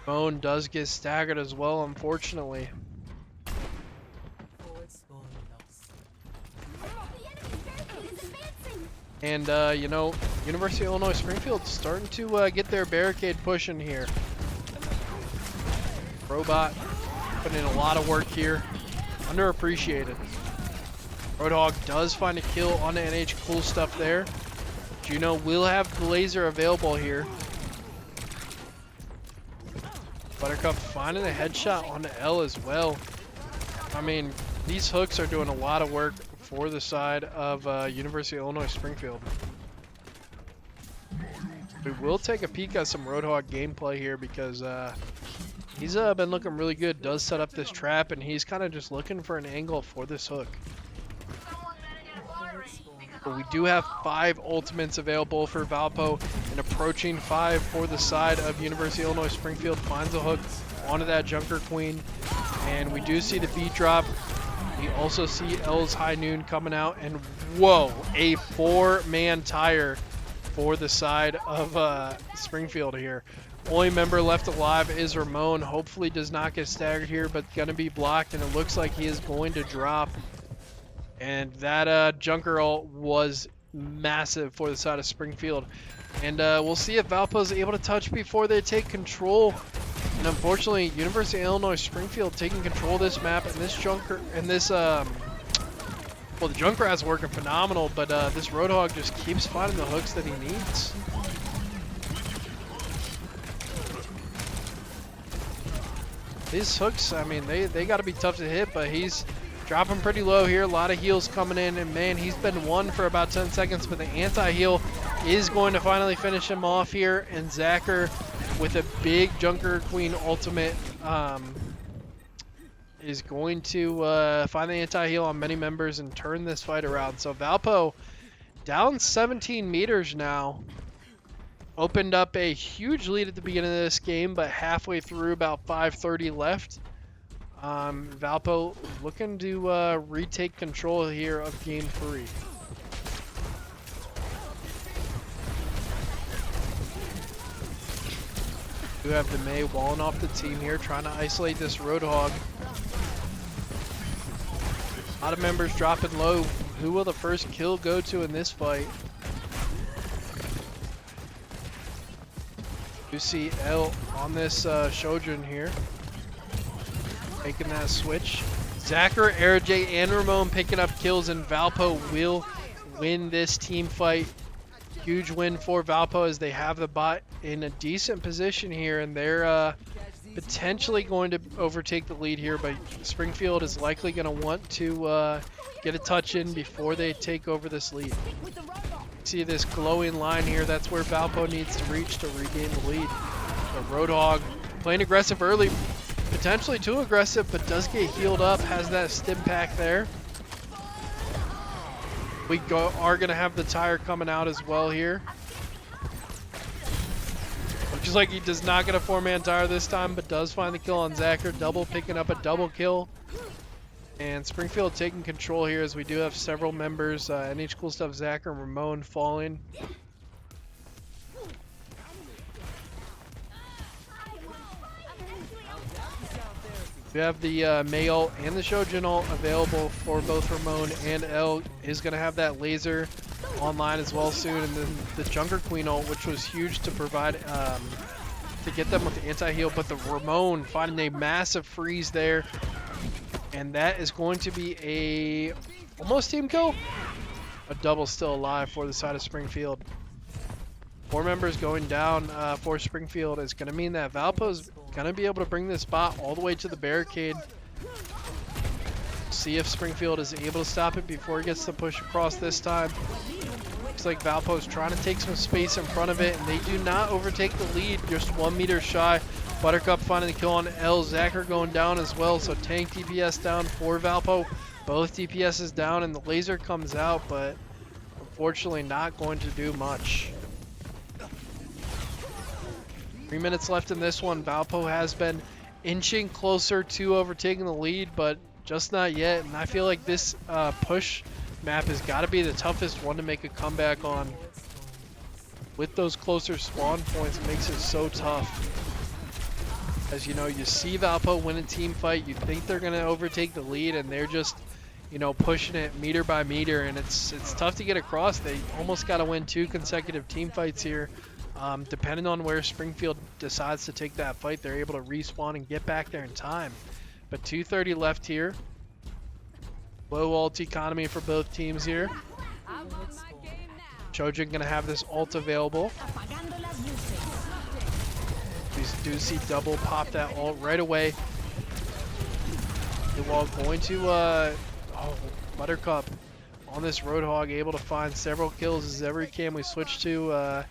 Bone does get staggered as well, unfortunately. Forward spawn lost. And, you know, University of Illinois Springfield starting to get their barricade pushing here. Robot putting in a lot of work here. Underappreciated. Roadhog does find a kill on the NH Cool Stuff there. Juno will have the laser available here. Buttercup finding a headshot on the L as well. I mean, these hooks are doing a lot of work for the side of University of Illinois Springfield. We will take a peek at some Roadhog gameplay here because he's been looking really good. Does set up this trap, and he's kind of just looking for an angle for this hook. But we do have 5 ultimates available for Valpo, and approaching 5 for the side of University of Illinois Springfield. Finds a hook onto that Junker Queen, and we do see the beat drop. We also see L's High Noon coming out, and whoa, a 4-man tire for the side of Springfield here. Only member left alive is Ramon. Hopefully does not get staggered here, but gonna be blocked, and it looks like he is going to drop. And that Junker ult was massive for the side of Springfield. And we'll see if Valpo is able to touch before they take control. And unfortunately, University of Illinois Springfield taking control of this map, and this Junker, and this well, the Junkrat's working phenomenal, but this Roadhog just keeps finding the hooks that he needs. These hooks, I mean, they got to be tough to hit, but he's dropping pretty low here. A lot of heals coming in, and man, he's been one for about 10 seconds, but the anti-heal is going to finally finish him off here. And Zacher with a big Junker Queen ultimate is going to find the anti-heal on many members and turn this fight around. So Valpo down 17 meters now. Opened up a huge lead at the beginning of this game, but halfway through, about 5:30 left. Valpo looking to retake control here of game 3. We have the Mei walling off the team here, trying to isolate this Roadhog. A lot of members dropping low. Who will the first kill go to in this fight? You see L on this Shojin here, making that switch. Zacher, AirJ, and Ramon picking up kills, and Valpo will win this team fight. Huge win for Valpo as they have the bot in a decent position here, and they're potentially going to overtake the lead here, but Springfield is likely going to want to get a touch in before they take over this lead. See this glowing line here, that's where Valpo needs to reach to regain the lead. The Roadhog playing aggressive early, potentially too aggressive, but does get healed up, has that stim pack there. We are going to have the tire coming out as well here. Looks like he does not get a 4-man tire this time, but does find the kill on Zacher. Double picking up a double kill. And Springfield taking control here as we do have several members. NH Cool Stuff, Zacher, and Ramon falling. We have the Male and the Shojin ult available for both Ramon and L. Is going to have that laser online as well soon. And then the Junker Queen ult, which was huge to provide to get them with the anti-heal. But the Ramon finding a massive freeze there. And that is going to be a almost team kill. A double still alive for the side of Springfield. 4 members going down for Springfield is going to mean that Valpo's going to be able to bring this bot all the way to the barricade. See if Springfield is able to stop it before he gets to push across this time. Looks like Valpo's trying to take some space in front of it, and they do not overtake the lead, just 1 meter shy. Buttercup finding the kill on L. Zacher going down as well, so tank DPS down for Valpo. Both DPSs down, and the laser comes out, but unfortunately not going to do much. 3 minutes left in this one. Valpo has been inching closer to overtaking the lead, but just not yet. And I feel like this push map has got to be the toughest one to make a comeback on. With those closer spawn points, it makes it so tough. As you know, you see Valpo win a team fight, you think they're going to overtake the lead, and they're just, you know, pushing it meter by meter, and it's tough to get across. They almost got to win 2 consecutive team fights here. Depending on where Springfield decides to take that fight, they're able to respawn and get back there in time. But 2:30 left here. Low ult economy for both teams here. Shojin gonna have this ult available. We do see double pop that ult right away. While going to Buttercup on this Roadhog, able to find several kills as ever he can. We switch to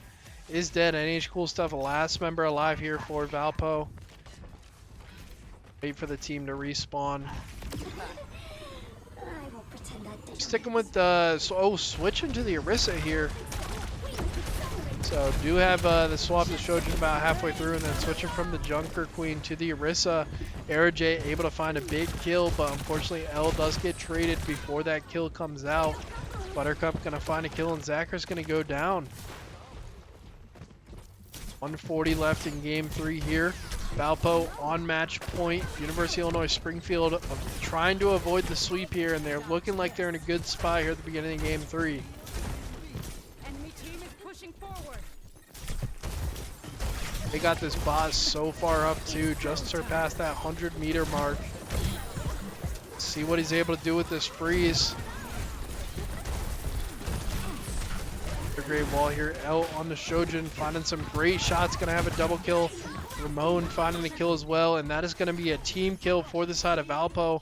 is dead. NH Cool Stuff, last member alive here for Valpo. Wait for the team to respawn. Sticking with switching to the Orisa here. So do have the swap to Shojin about halfway through, and then switching from the Junker Queen to the Orisa. AirJ able to find a big kill, but unfortunately L does get traded before that kill comes out. Buttercup gonna find a kill, and Zacher's gonna go down. 140 left in game 3 here. Valpo on match point. University of Illinois Springfield trying to avoid the sweep here, and they're looking like they're in a good spot here at the beginning of game 3. Enemy team is pushing forward. They got this boss so far up to just surpass that 100-meter mark. Let's see what he's able to do with this freeze. A great wall here. L on the Shojin finding some great shots. Gonna have a double kill. Ramon finding the kill as well, and that is gonna be a team kill for the side of Valpo.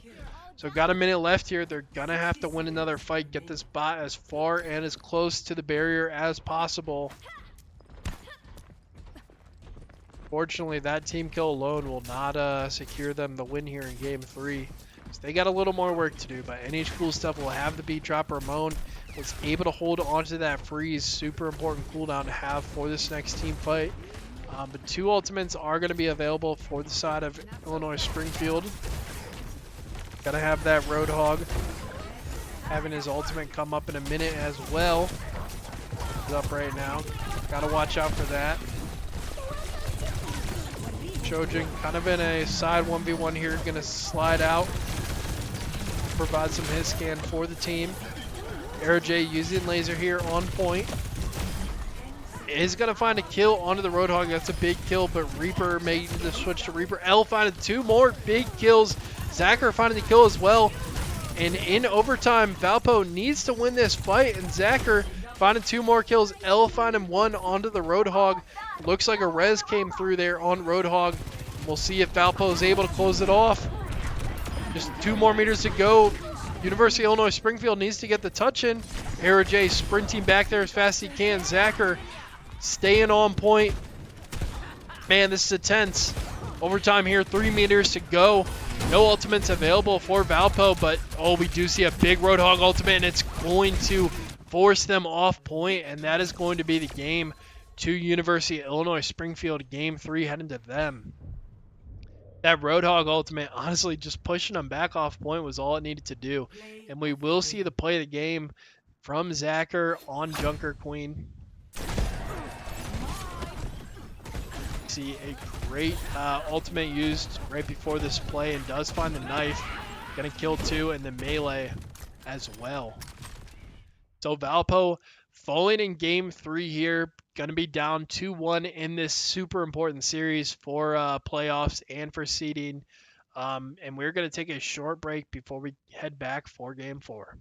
So got a minute left here. They're gonna have to win another fight, get this bot as far and as close to the barrier as possible. Fortunately, that team kill alone will not secure them the win here in Game 3. So they got a little more work to do, but NH Cool Stuff will have the beat drop. Ramon was able to hold onto that freeze. Super important cooldown to have for this next team fight. But 2 ultimates are going to be available for the side of Illinois Springfield. Got to have that Roadhog having his ultimate come up in a minute as well. He's up right now. Got to watch out for that. Chojin kind of in a side 1v1 here, going to slide out, provide some hit scan for the team. AeroJ using laser here on point. Is going to find a kill onto the Roadhog. That's a big kill, but Reaper making the switch to Reaper. L finding 2 more big kills. Zacher finding the kill as well. And in overtime, Valpo needs to win this fight, and Zacher finding 2 more kills. L finding 1 onto the Roadhog. Looks like a res came through there on Roadhog. We'll see if Valpo is able to close it off. Just 2 more meters to go. University of Illinois Springfield needs to get the touch in. AeroJ sprinting back there as fast as he can. Zacher staying on point. Man, this is intense. Overtime here, 3 meters to go. No ultimates available for Valpo, but oh, we do see a big Roadhog ultimate, and it's going to force them off point, and that is going to be the game to University of Illinois Springfield. Game 3 heading to them. That Roadhog ultimate, honestly, just pushing them back off point was all it needed to do. And we will see the play of the game from Zacher on Junker Queen. See a great ultimate used right before this play, and does find the knife. Gonna kill 2 and the melee as well. So Valpo falling in Game 3 here. Gonna be down 2-1 in this super important series for playoffs and for seeding. And we're gonna take a short break before we head back for Game 4.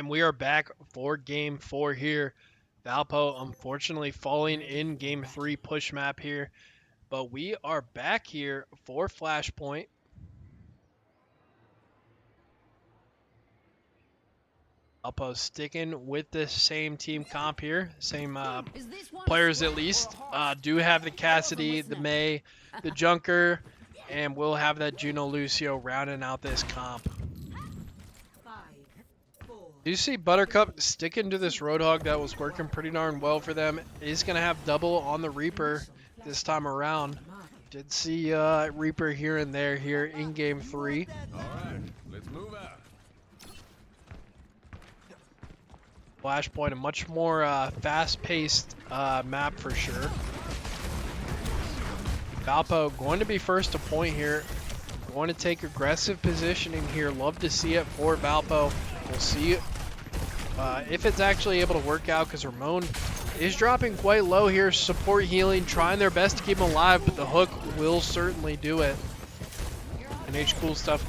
And we are back for game 4 here. Valpo unfortunately falling in game 3 push map here. But we are back here for Flashpoint. Valpo sticking with the same team comp here. Same players at least. Do have the Cassidy, the May, the Junker, and we'll have that Juno Lucio rounding out this comp. 5, 4, Do you see Buttercup sticking to this Roadhog that was working pretty darn well for them? He's going to have double on the Reaper this time around. Did see Reaper here and there here in game 3. All right, let's move out. Flashpoint, a much more fast-paced map for sure. Valpo going to be first to point here. Going to take aggressive positioning here. Love to see it for Valpo. We'll see if it's actually able to work out because Ramon is dropping quite low here. Support healing, trying their best to keep him alive, but the hook will certainly do it. NH Cool Stuff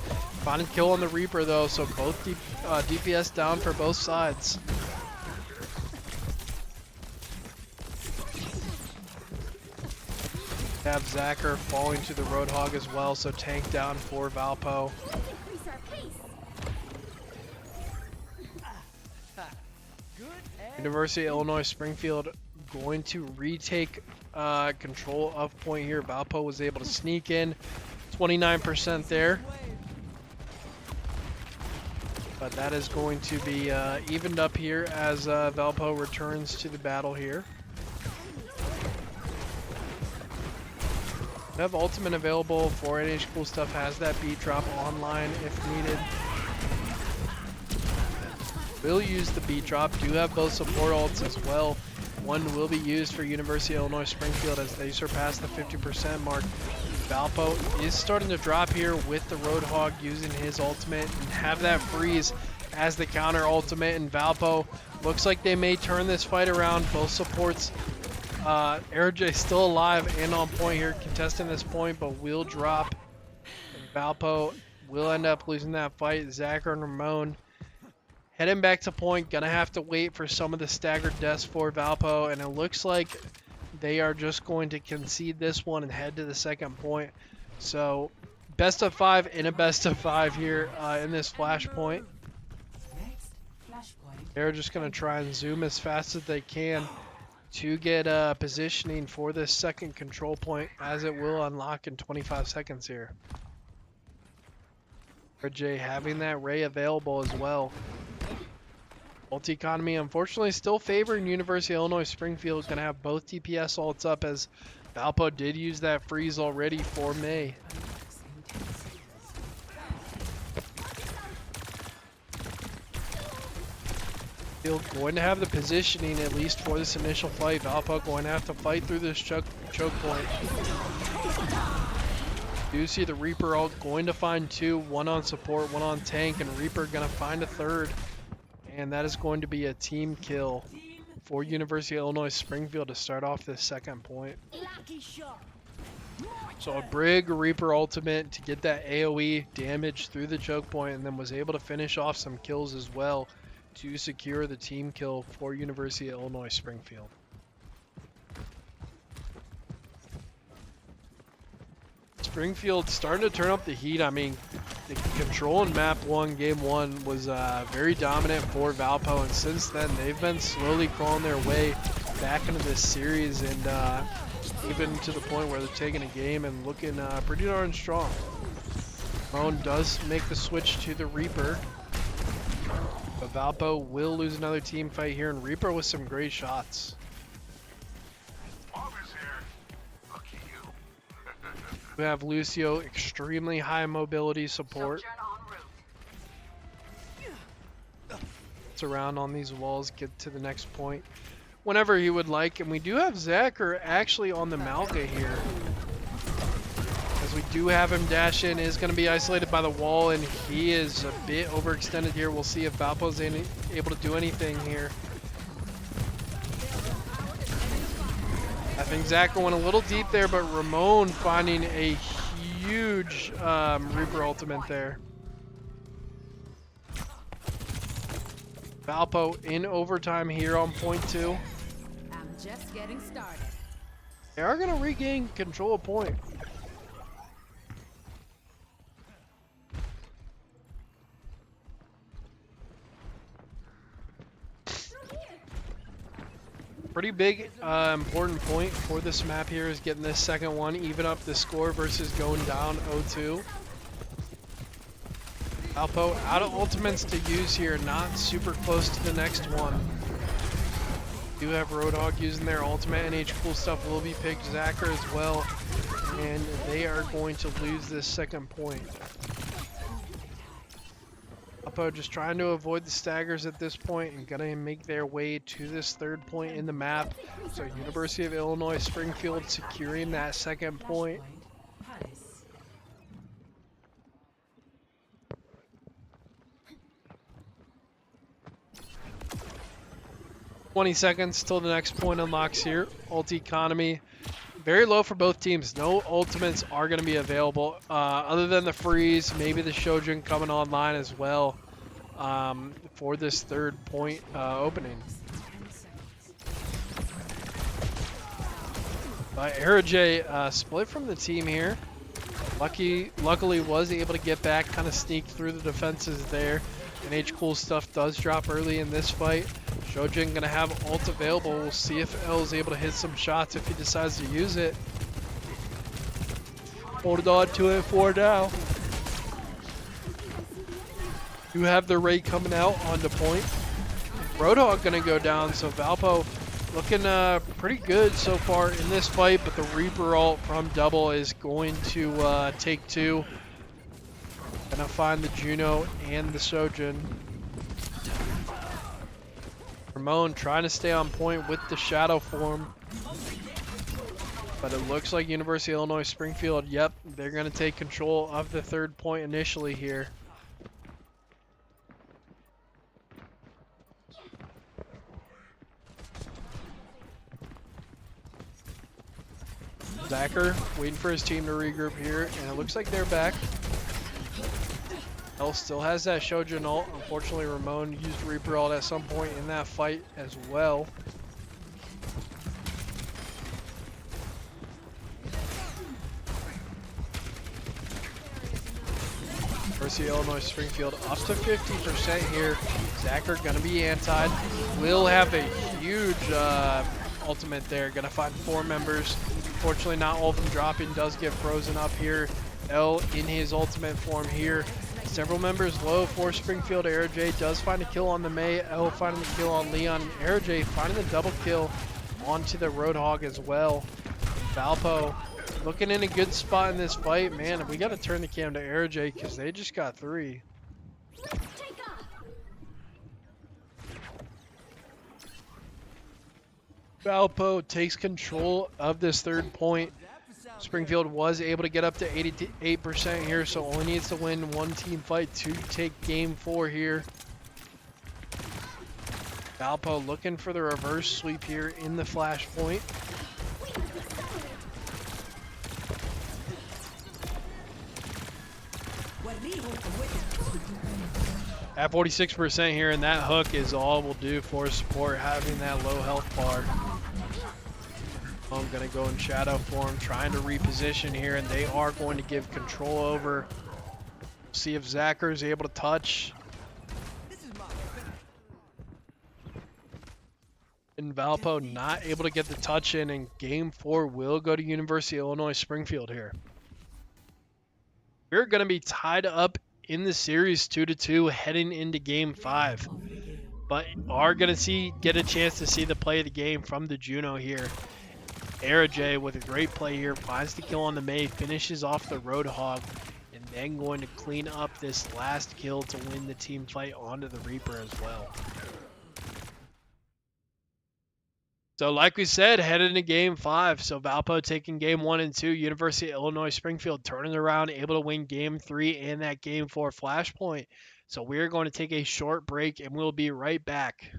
finding kill on the Reaper though, so both DPS down for both sides. Have Zacher falling to the Roadhog as well, so tank down for Valpo. Increase our pace. University of Illinois Springfield going to retake control of point here. Valpo was able to sneak in, 29% there. But that is going to be evened up here as Valpo returns to the battle here. We have ultimate available for NH Cool Stuff, has that beat drop online if needed. Will use the beat drop, do have both support ults as well. One will be used for University of Illinois Springfield as they surpass the 50% mark. Valpo is starting to drop here with the Roadhog using his ultimate and have that freeze as the counter ultimate, and Valpo looks like they may turn this fight around. Both supports, AeroJ still alive and on point here, contesting this point, but will drop. And Valpo will end up losing that fight. Zacher and Ramon heading back to point, gonna have to wait for some of the staggered deaths for Valpo, and it looks like they are just going to concede this one and head to the second point. So best of 5 and a best of 5 here in this Flashpoint. next flashpoint. They're just gonna try and zoom as fast as they can to get positioning for this second control point, as it will unlock in 25 seconds here. AeroJ having that Ray available as well. Ult economy unfortunately still favoring University of Illinois Springfield. Gonna have both DPS ults up as Valpo did use that freeze already for May. Still going to have the positioning at least for this initial fight. Valpo going to have to fight through this choke point. Do see the Reaper ult going to find 2, one on support, one on tank, and Reaper gonna find a third. And that is going to be a team kill for University of Illinois Springfield to start off this second point. So a Brig Reaper ultimate to get that AoE damage through the choke point, and then was able to finish off some kills as well to secure the team kill for University of Illinois Springfield. Springfield starting to turn up the heat. I mean, the control in map 1, game 1 was very dominant for Valpo, and since then they've been slowly crawling their way back into this series, and even to the point where they're taking a game and looking pretty darn strong. Ramon does make the switch to the Reaper, but Valpo will lose another team fight here, and Reaper with some great shots. We have Lucio, extremely high mobility support. It's around on these walls, get to the next point whenever he would like. And we do have Zacher actually on the Malga here, as we do have him dash in. Is going to be isolated by the wall, and he is a bit overextended here. We'll see if Valpo's able to do anything here. I think Zacher went a little deep there, but Ramon finding a huge Reaper ultimate there. Valpo in overtime here on point 2. I'm just getting started. They are going to regain control of point. Pretty big, important point for this map here is getting this second one, even up the score versus going down 0-2. Valpo out of ultimates to use here, not super close to the next one. Do have Roadhog using their ultimate. NH Cool Stuff will be picked. Zacher as well, and they are going to lose this second point. Valpo just trying to avoid the staggers at this point and gonna make their way to this third point in the map. So University of Illinois Springfield securing that second point. Palace. 20 seconds till the next point unlocks here. Ult economy very low for both teams. No ultimates are going to be available other than the freeze, maybe the Shojin coming online as well for this third point opening. But AeroJ split from the team here. Luckily was able to get back, kind of sneak through the defenses there. NH Cool Stuff does drop early in this fight. Shojin gonna have ult available. We'll see if L is able to hit some shots if he decides to use it. Holding on to it for now. You have the Ray coming out onto point. Roadhog gonna go down, so Valpo looking pretty good so far in this fight, but the Reaper ult from Double is going to take 2. Gonna find the Juno and the Shojin. Ramon trying to stay on point with the shadow form. But it looks like University of Illinois Springfield, yep, they're gonna take control of the third point initially here. Zacher waiting for his team to regroup here, and it looks like they're back. L still has that Shojin ult. Unfortunately, Ramon used Reaper ult at some point in that fight as well. University of Illinois Springfield up to 50% here. Zacher gonna be antied. Will have a huge ultimate there. Gonna find 4 members. Unfortunately, not all of them dropping. Does get frozen up here. L in his ultimate form here. Several members low for Springfield. AeroJ does find a kill on the Mei. L finding the kill on Leon. AeroJ finding the double kill onto the Roadhog as well. Valpo looking in a good spot in this fight. Man, we got to turn the cam to AeroJ because they just got 3. Valpo takes control of this third point. Springfield was able to get up to 88% here, so only needs to win 1 team fight to take game 4 here. Valpo looking for the reverse sweep here in the flashpoint. At 46% here, and that hook is all we'll do for support, having that low health bar. I'm going to go in shadow form, trying to reposition here, and they are going to give control over. See if Zacher is able to touch. And Valpo not able to get the touch in, and game 4 will go to University of Illinois Springfield here. We're going to be tied up in the series 2-2 heading into game 5. But are going to get a chance to see the play of the game from the Juno here. AeroJ with a great play here, finds the kill on the Mei, finishes off the Roadhog, and then going to clean up this last kill to win the team fight onto the Reaper as well. So like we said, headed into game 5. So Valpo taking game 1 and 2, University of Illinois Springfield turning around, able to win game 3 and that game 4 flashpoint. So we're going to take a short break and we'll be right back.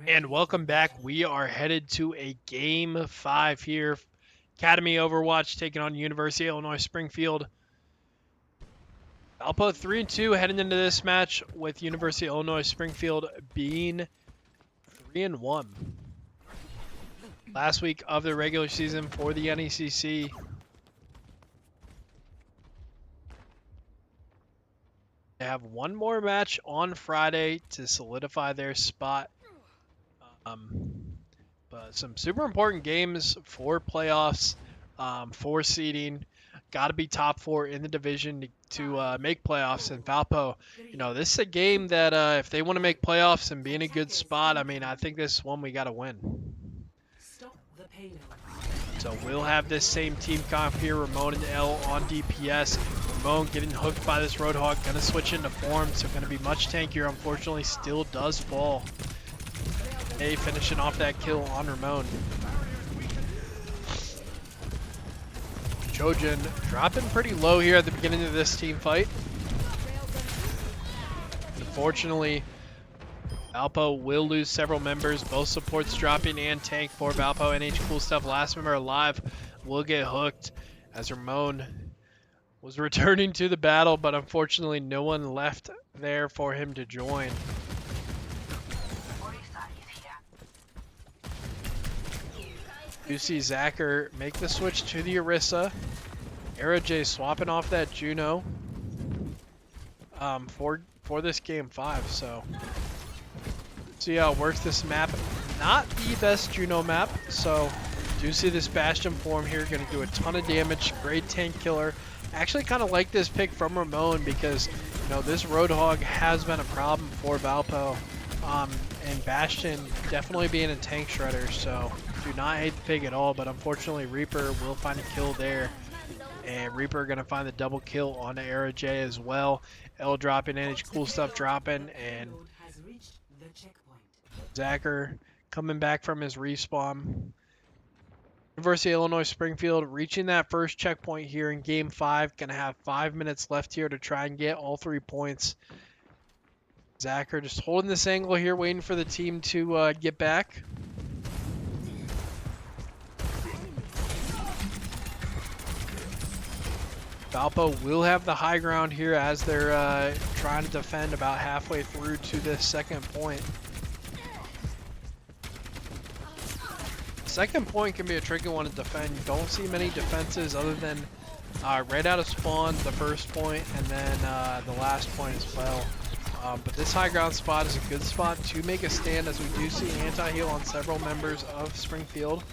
And welcome back. We are headed to a game 5 here. Academy Overwatch taking on University of Illinois Springfield. Valpo 3-2 heading into this match with University of Illinois Springfield being 3-1. Last week of the regular season for the NECC. They have one more match on Friday to solidify their spot. But some super important games for playoffs, for seeding. Got to be top 4 in the division to make playoffs. And Valpo, you know, this is a game that if they want to make playoffs and be in a good spot, I mean, I think this is one we got to win. Stop the payload. So we'll have this same team comp here. Ramon and L on DPS. Ramon getting hooked by this Roadhog. Going to switch into form, so going to be much tankier. Unfortunately, still does fall. A finishing off that kill on Ramon. Trojan dropping pretty low here at the beginning of this team fight. Unfortunately, Valpo will lose several members. Both supports dropping and tank for Valpo. NH Cool Stuff, last member alive, will get hooked as Ramon was returning to the battle, but unfortunately no one left there for him to join. You see Zacher make the switch to the Orisa. AeroJ swapping off that Juno for this game 5. So see how it works. This map, not the best Juno map. So do see this Bastion form here, going to do a ton of damage. Great tank killer. Actually kind of like this pick from Ramon because, you know, this Roadhog has been a problem for Valpo. And Bastion definitely being a tank shredder, so do not hate the pick at all, but unfortunately Reaper will find a kill there. And Reaper going to find the double kill on AeroJ as well. L dropping, NH Cool Stuff dropping, and Payload has reached the checkpoint. Zacher coming back from his respawn. University of Illinois Springfield reaching that first checkpoint here in game 5. Going to have 5 minutes left here to try and get all 3 points. Zacher just holding this angle here, waiting for the team to get back. Valpo will have the high ground here as they're trying to defend about halfway through to this second point. Second point can be a tricky one to defend. You don't see many defenses other than right out of spawn, the first point, and then the last point as well. But this high ground spot is a good spot to make a stand, as we do see anti-heal on several members of Springfield.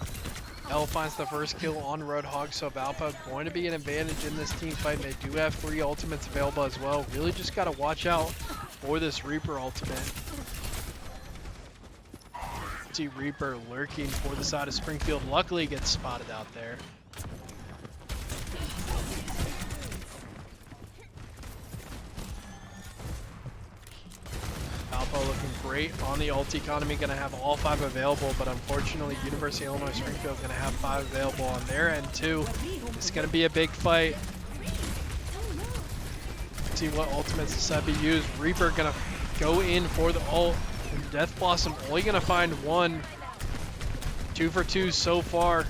L finds the first kill on Roadhog, so Valpo going to be an advantage in this team fight. They do have 3 ultimates available as well. Really just got to watch out for this Reaper ultimate. See Reaper lurking for the side of Springfield. Luckily gets spotted out there. Valpo looking great on the ult economy, going to have all 5 available, but unfortunately University of Illinois Springfield going to have 5 available on their end too. It's going to be a big fight. See what ultimates decide to be used. Reaper going to go in for the ult. And Death Blossom only going to find 1. 2 for 2 so far.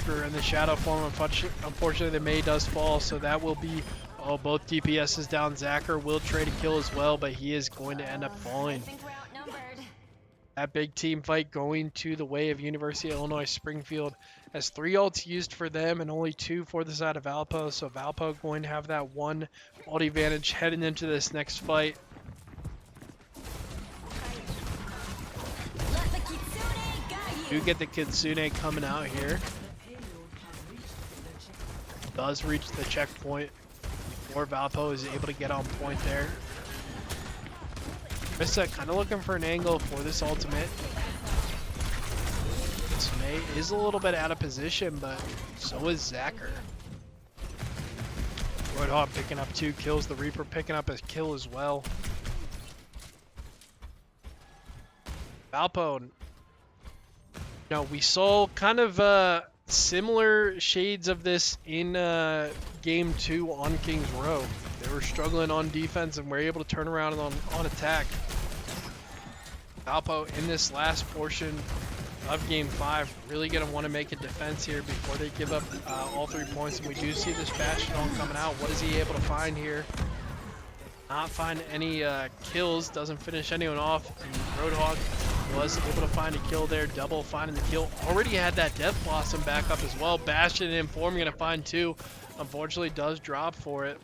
In the shadow form, unfortunately the Mei does fall, so that will be both DPSs down. Zacher will trade a kill as well, but he is going to end up falling. That big team fight going to the way of University of Illinois Springfield, as 3 ults used for them and only 2 for the side of Valpo, so Valpo going to have that 1 ult advantage heading into this next fight. Do get the Kitsune coming out here. Does reach the checkpoint before Valpo is able to get on point there. Missa kind of looking for an angle for this ultimate. This Mei is a little bit out of position, but so is Zacher. Roadhog picking up 2 kills. The Reaper picking up a kill as well. Valpo, you know, we saw kind of similar shades of this in game 2 on Kings Row. They were struggling on defense and were able to turn around on attack. Valpo in this last portion of Game 5 really going to want to make a defense here before they give up all 3 points. And we do see this Bastion coming out. What is he able to find here? Not find any kills, doesn't finish anyone off. And Roadhog was able to find a kill there, double finding the kill. Already had that Death Blossom back up as well. Bastion in form, going to find 2. Unfortunately, does drop for it.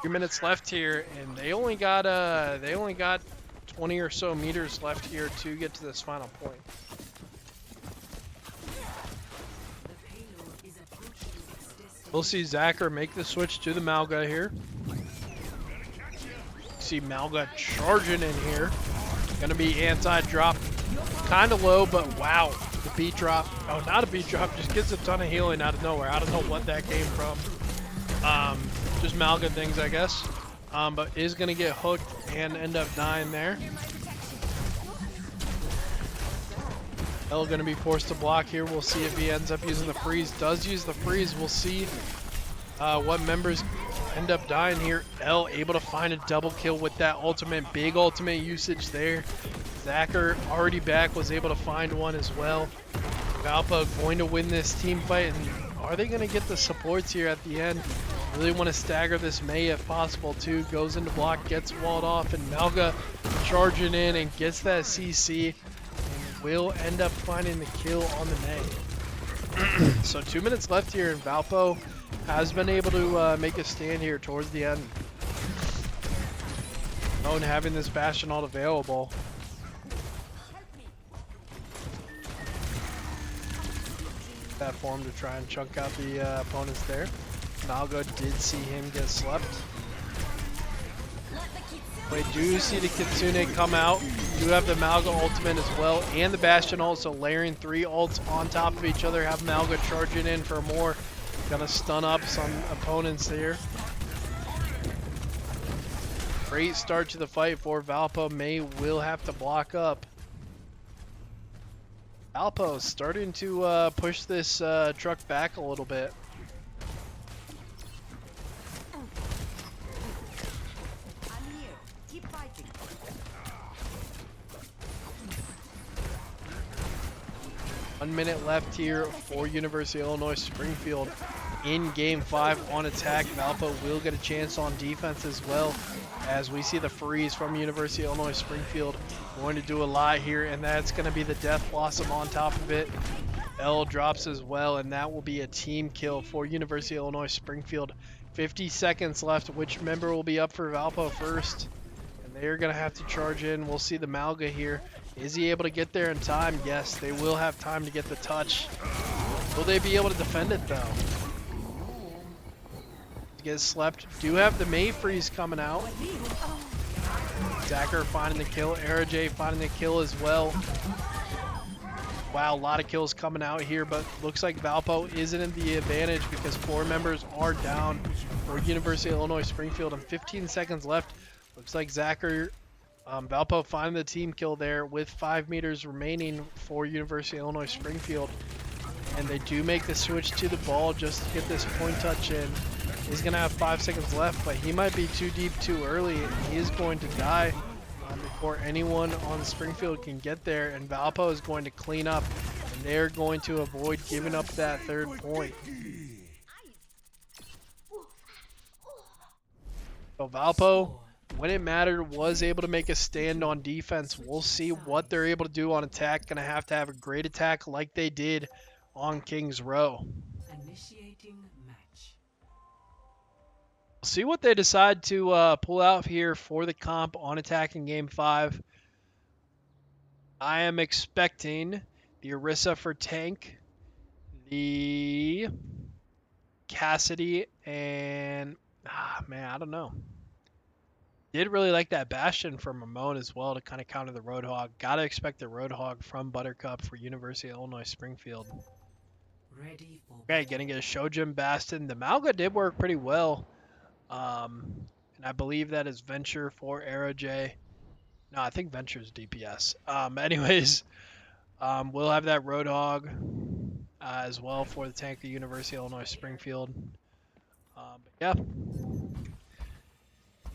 3 minutes left here, and they only got 20 or so meters left here to get to this final point. The payload is approaching its destination. We'll see Zacher make the switch to the Malga here. See Malga charging in here. Gonna be anti-drop. Kind of low, but wow. The beat drop. Oh, not a beat drop. Just gets a ton of healing out of nowhere. I don't know what that came from. Just Malga things, I guess. But is gonna get hooked and end up dying there. L gonna be forced to block here. We'll see if he ends up using the freeze. Does use the freeze. We'll see what members end up dying here. L able to find a double kill with that ultimate. Big ultimate usage there. Zacher already back, was able to find one as well. Valpo going to win this team fight, and are they going to get the supports here at the end? Really want to stagger this Mei if possible too. Goes into block, gets walled off, and Malga charging in and gets that CC. And will end up finding the kill on the Mei. So 2 minutes left here, and Valpo has been able to make a stand here towards the end. Oh, and having this Bastion all available. That form to try and chunk out the opponents there. Malga did see him get slept. We do see the Kitsune come out. Do have the Malga ultimate as well, and the Bastion ult, so layering 3 ults on top of each other. Have Malga charging in for more. Gonna stun up some opponents there. Great start to the fight for Valpo. Mei will have to block up. Valpo starting to push this truck back a little bit. I'm here. Keep fighting. 1 minute left here for University of Illinois Springfield in Game 5 on attack. Valpo will get a chance on defense as well, as we see the freeze from University of Illinois Springfield going to do a lot here, and that's going to be the Death Blossom on top of it. L drops as well, and that will be a team kill for University of Illinois Springfield. 50 seconds left. Which member will be up for Valpo first? And they're going to have to charge in. We'll see the Malga here. Is he able to get there in time? Yes, they will have time to get the touch. Will they be able to defend it though? Get slept. Do have the Mei freeze coming out. Zacher finding the kill. AeroJ finding the kill as well. Wow, a lot of kills coming out here, but looks like Valpo isn't in the advantage because 4 members are down for University of Illinois Springfield, and 15 seconds left. Looks like Zacher, Valpo finding the team kill there with 5 meters remaining for University of Illinois Springfield. And they do make the switch to the ball just to get this point touch in. He's going to have 5 seconds left, but he might be too deep too early, and he is going to die before anyone on Springfield can get there, and Valpo is going to clean up, and they're going to avoid giving up that 3rd point. So Valpo, when it mattered, was able to make a stand on defense. We'll see what they're able to do on attack. Going to have a great attack like they did on Kings Row. Initiating match. See what they decide to pull out here for the comp on attack in Game 5. I am expecting the Orisa for tank, the Cassidy, and man, I don't know. Did really like that Bastion from Ramon as well to kind of counter the Roadhog. Gotta expect the Roadhog from Buttercup for University of Illinois Springfield. Ready for Okay, gonna get a Shojin Bastion. The Malga did work pretty well. And I believe that is Venture for AeroJ. No, I think Venture is DPS. Anyways, we'll have that Roadhog as well for the tank of University of Illinois Springfield. But yeah.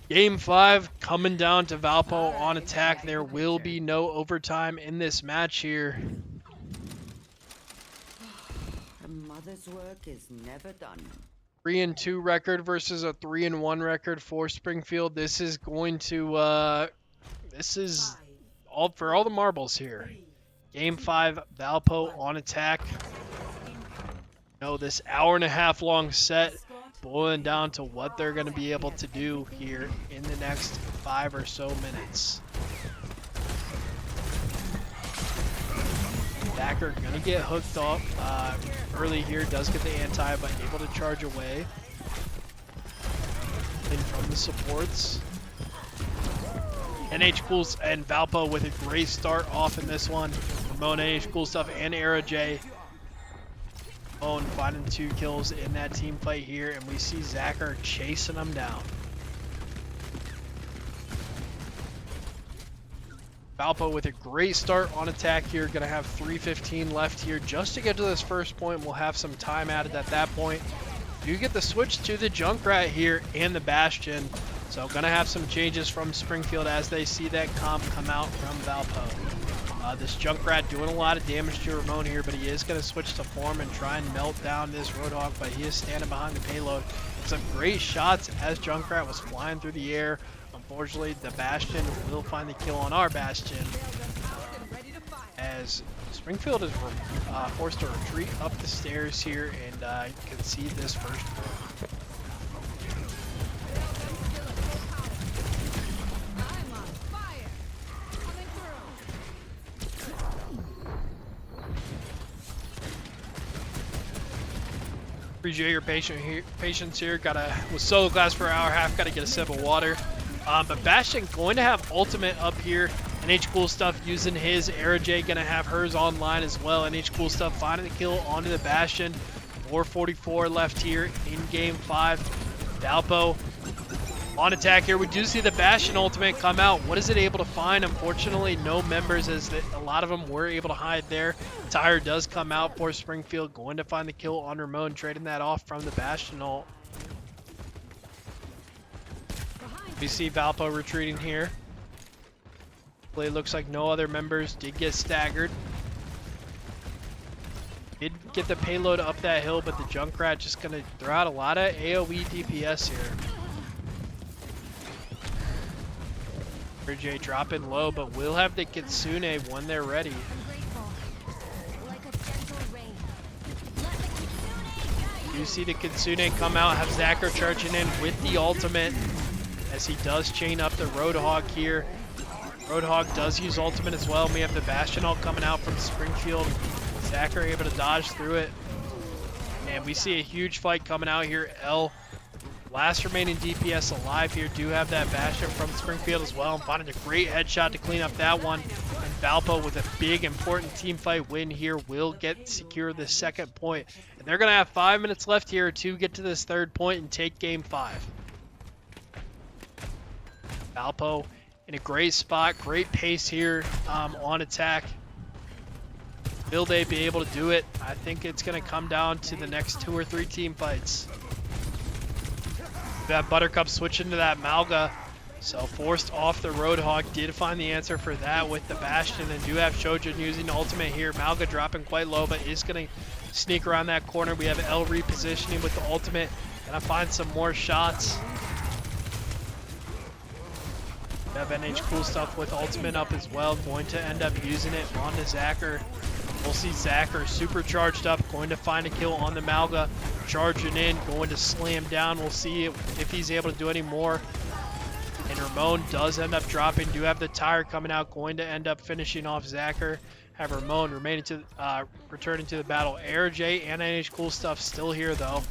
Game 5 coming down to Valpo on attack. There will be no overtime in this match here. A mother's work is never done. 3-2 record versus a 3-1 record for Springfield. This is going to this is all for all the marbles here. Game 5, Valpo on attack. This hour-and-a-half long set boiling down to what they're going to be able to do here in the next 5 or so minutes. Dacker gonna get hooked up early here, does get the anti, but able to charge away. In from the supports. NH Cools and Valpo with a great start off in this one. Ramon, NH Cool Stuff, and Arrow J. Ramon finding 2 kills in that team fight here, and we see Zacher chasing them down. Valpo with a great start on attack here. Gonna have 3:15 left here just to get to this first point. We'll have some time added at that point. You get the switch to the Junkrat here and the Bastion. So gonna have some changes from Springfield as they see that comp come out from Valpo. This Junkrat doing a lot of damage to Ramon here, but he is gonna switch to form and try and melt down this Roadhog, but he is standing behind the payload. Some great shots as Junkrat was flying through the air. Unfortunately, the Bastion will find the kill on our Bastion as Springfield is forced to retreat up the stairs here and concede this first point. Appreciate your patience here. Was solo class for an hour and a half. Got to get a sip of water. But Bastion going to have ultimate up here. NH Cool Stuff using his. Arrow J going to have hers online as well. NH Cool Stuff finding the kill onto the Bastion. 4:44 left here in game 5. Valpo on attack here. We do see the Bastion ultimate come out. What is it able to find? Unfortunately, no members, as a lot of them were able to hide there. Tire does come out for Springfield, going to find the kill on Ramon, trading that off from the Bastion ult. We see Valpo retreating here. It looks like no other members did get staggered. Did get the payload up that hill, but the Junkrat just going to throw out a lot of AoE DPS here. RJ dropping low, but we'll have the Kitsune when they're ready. You see the Kitsune come out, have Zacher charging in with the ultimate as he does chain up the Roadhog here. Roadhog does use ultimate as well. We have the Bastion ult coming out from Springfield. Zacher able to dodge through it. And we see a huge fight coming out here. L, last remaining DPS alive here, do have that Bastion from Springfield as well. And finding a great headshot to clean up that one. And Valpo with a big important team fight win here will secure the second point. And they're going to have 5 minutes left here to get to this third point and take game 5. Valpo in a great spot, great pace here on attack. Will they be able to do it? I think it's going to come down to the next 2 or 3 team fights. We have Buttercup switching to that Malga. So forced off the Roadhog. Did find the answer for that with the Bastion. And do have Shojin using ultimate here. Malga dropping quite low, but is going to sneak around that corner. We have L repositioning with the ultimate. Gonna find some more shots. We have NH Cool Stuff with ultimate up as well. Going to end up using it on the Zacher. We'll see Zacher supercharged up, going to find a kill on the Malga, charging in, going to slam down. We'll see if he's able to do any more. And Ramon does end up dropping. Do have the tire coming out, going to end up finishing off Zacher. Have Ramon returning to the battle. Air J and NH Cool Stuff still here though.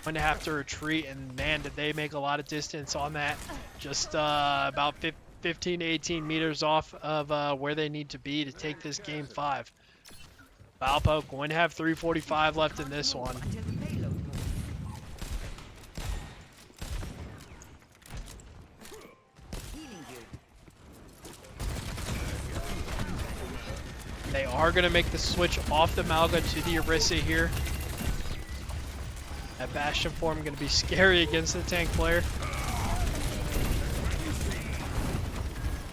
Going to have to retreat, and man, did they make a lot of distance on that. Just about 15 to 18 meters off of where they need to be to take this game 5. Valpo going to have 3:45 left in this one. They are going to make the switch off the Malga to the Orisa here. That Bastion form going to be scary against the tank player.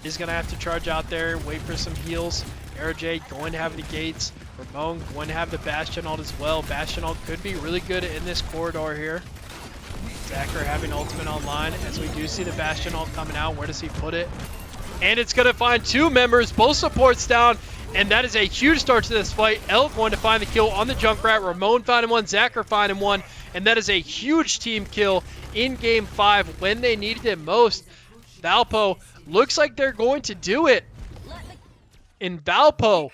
is going to have to charge out there, wait for some heals. AeroJ going to have the gates. Ramon going to have the Bastion ult as well. Bastion ult could be really good in this corridor here. Zacher having ultimate online as we do see the Bastion ult coming out. Where does he put it? And it's going to find 2 members, both supports down. And that is a huge start to this fight. El going to find the kill on the Junkrat. Ramon finding one, Zacher finding one. And that is a huge team kill in Game 5 when they needed it most. Valpo looks like they're going to do it. And Valpo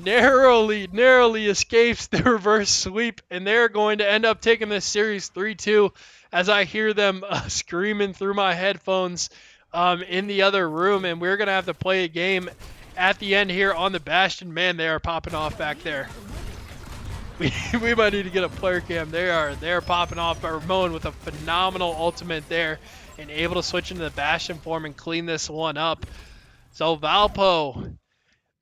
narrowly escapes the reverse sweep. And they're going to end up taking this series 3-2 as I hear them screaming through my headphones in the other room. And we're going to have to play a game at the end here on the Bastion. Man, they are popping off back there. We might need to get a player cam. They're popping off. But Ramon with a phenomenal ultimate there and able to switch into the Bastion form and clean this one up. So Valpo,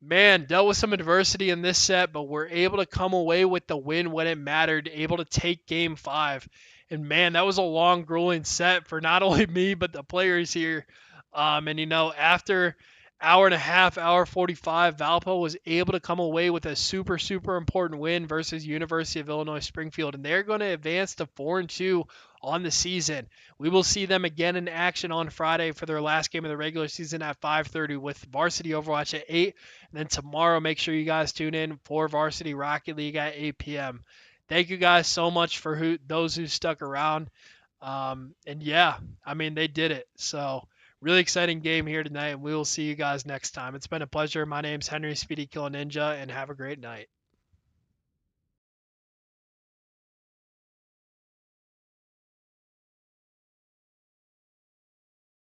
man, dealt with some adversity in this set, but we're able to come away with the win when it mattered, able to take Game 5. And man, that was a long, grueling set for not only me, but the players here. And you know, after hour and a half, hour 45, Valpo was able to come away with a super important win versus University of Illinois Springfield, and they're going to advance to 4-2 on the season. We will see them again in action on Friday for their last game of the regular season at 5:30 with Varsity Overwatch at 8, and then tomorrow make sure you guys tune in for Varsity Rocket League at 8 p.m. Thank you guys so much for those who stuck around. And yeah, I mean, they did it. So really exciting game here tonight, and we will see you guys next time. It's been a pleasure. My name's Henry Speedy Killer Ninja, and have a great night.